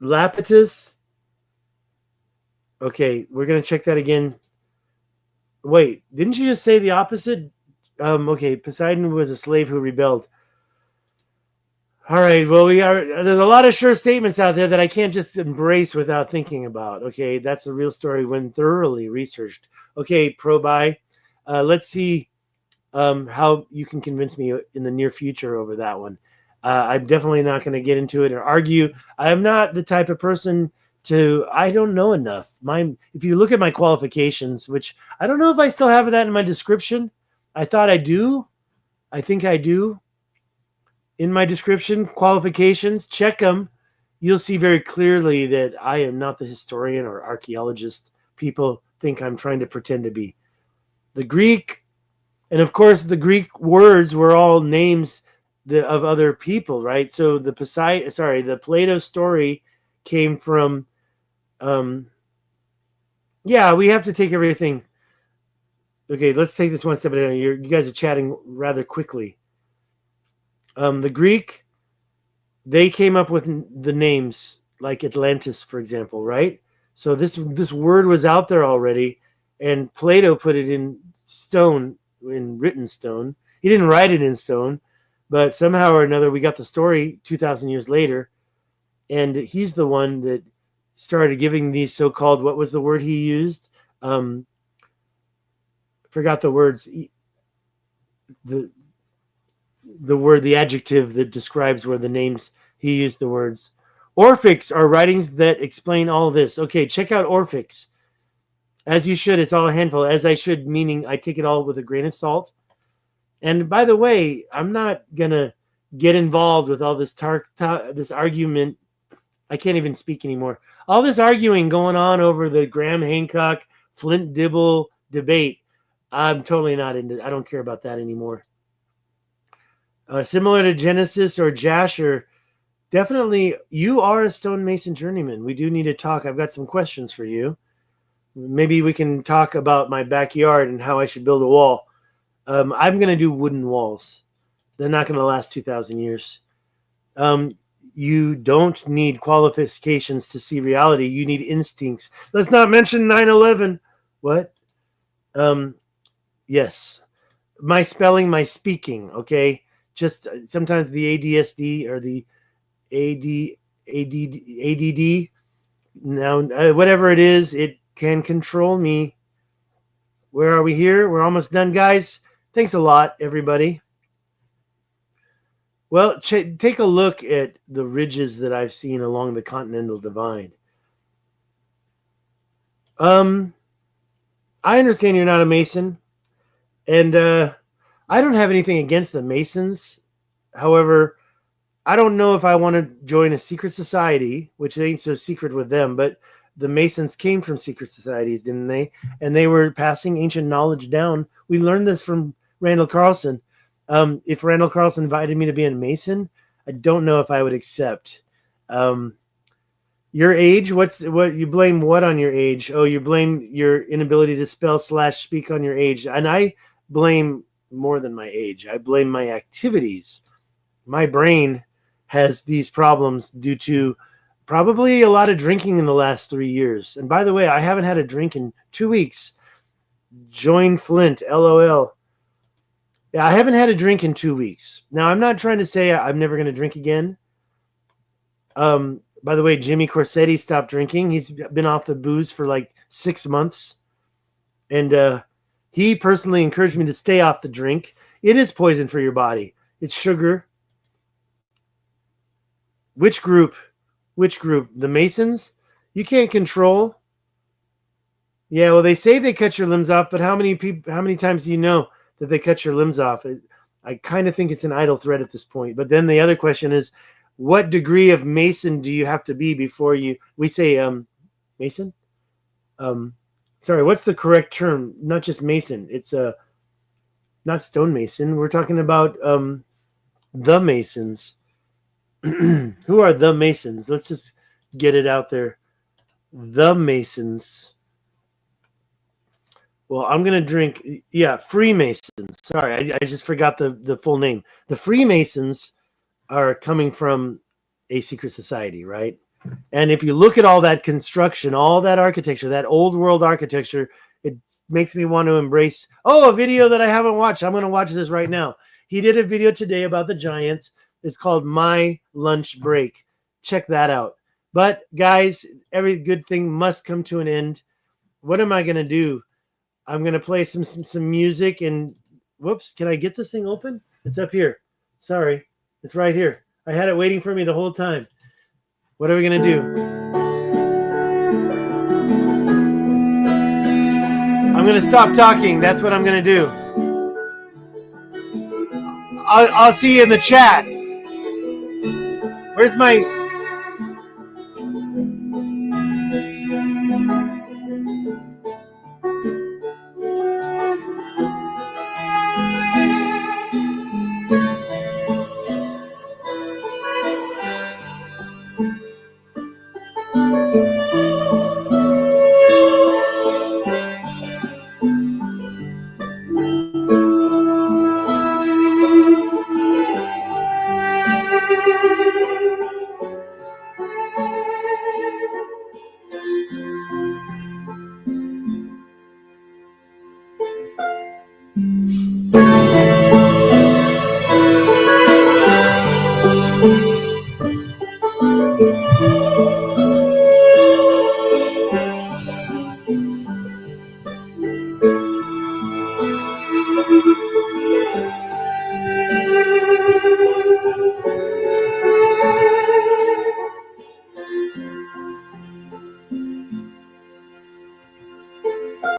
Lapitus. Okay, we're going to check that again. Wait, didn't you just say the opposite? Okay, Poseidon was a slave who rebelled. All right, well, there's a lot of sure statements out there that I can't just embrace without thinking about. Okay, that's the real story when thoroughly researched. Okay, Probi, let's see how you can convince me in the near future over that one. I'm definitely not going to get into it or argue. I'm not the type of person I don't know enough. If you look at my qualifications, which I don't know if I still have that in my description. I thought I do. I think I do. In my description, qualifications, check them. You'll see very clearly that I am not the historian or archaeologist people think I'm trying to pretend to be. The Greek, and of course the Greek words were all names of other people, right? So the Plato story came from, we have to take everything. Okay, let's take this one step at a time. You guys are chatting rather quickly. The Greek, they came up with the names like Atlantis, for example, right? So this word was out there already, and Plato put it in stone, in written stone. He didn't write it in stone, but somehow or another we got the story 2,000 years later, and he's the one that started giving these so-called, what was the word he used? Forgot the words. The adjective that describes where the names, he used the words. Orphics are writings that explain all this. Okay, check out Orphics. As you should, it's all a handful. As I should, meaning I take it all with a grain of salt. And by the way, I'm not going to get involved with all this this argument. I can't even speak anymore. All this arguing going on over the Graham Hancock, Flint Dibble debate. I'm totally not into. I don't care about that anymore. Similar to Genesis or Jasher, definitely you are a stonemason journeyman. We do need to talk. I've got some questions for you. Maybe we can talk about my backyard and how I should build a wall. I'm going to do wooden walls. They're not going to last 2,000 years. You don't need qualifications to see reality. You need instincts. Let's not mention 9/11. What? Yes. My spelling, my speaking, okay? Just sometimes the ADSD or the ADD Now, whatever it is, it can control me. Where are we here? We're almost done, guys. Thanks a lot, everybody. Well, take a look at the ridges that I've seen along the Continental Divide. I understand you're not a Mason, and I don't have anything against the Masons. However, I don't know if I want to join a secret society, which ain't so secret with them, but the Masons came from secret societies, didn't they? And they were passing ancient knowledge down. We learned this from Randall Carlson. If Randall Carlson invited me to be a Mason, I don't know if I would accept. Your age? What you blame what on your age? Oh, you blame your inability to spell / speak on your age. And I blame more than my age. I blame my activities. My brain has these problems due to probably a lot of drinking in the last 3 years. And by the way, I haven't had a drink in 2 weeks. Join Flint, LOL. Yeah, I haven't had a drink in 2 weeks. Now, I'm not trying to say I'm never going to drink again. By the way, Jimmy Corsetti stopped drinking. He's been off the booze for like 6 months. And he personally encouraged me to stay off the drink. It is poison for your body. It's sugar. Which group? Which group? The Masons? You can't control. Yeah, well, they say they cut your limbs off, but how many times do you know that they cut your limbs off? I kind of think it's an idle threat at this point. But then the other question is, what degree of Mason do you have to be before we say Mason? Sorry, what's the correct term? Not just Mason. It's not stonemason. We're talking about the Masons. Who are the Masons? Let's just get it out there. The Masons. Well, I'm going to drink. Yeah, Freemasons. Sorry, I just forgot the full name. The Freemasons are coming from a secret society, right? And if you look at all that construction, all that architecture, that old world architecture, it makes me want to embrace. Oh, a video that I haven't watched. I'm going to watch this right now. He did a video today about the Giants. It's called My Lunch Break. Check that out. But guys, every good thing must come to an end. What am I going to do? I'm going to play some music and whoops, can I get this thing open? It's up here. Sorry. It's right here. I had it waiting for me the whole time. What are we going to do? I'm going to stop talking. That's what I'm going to do. I'll see you in the chat. Where's my...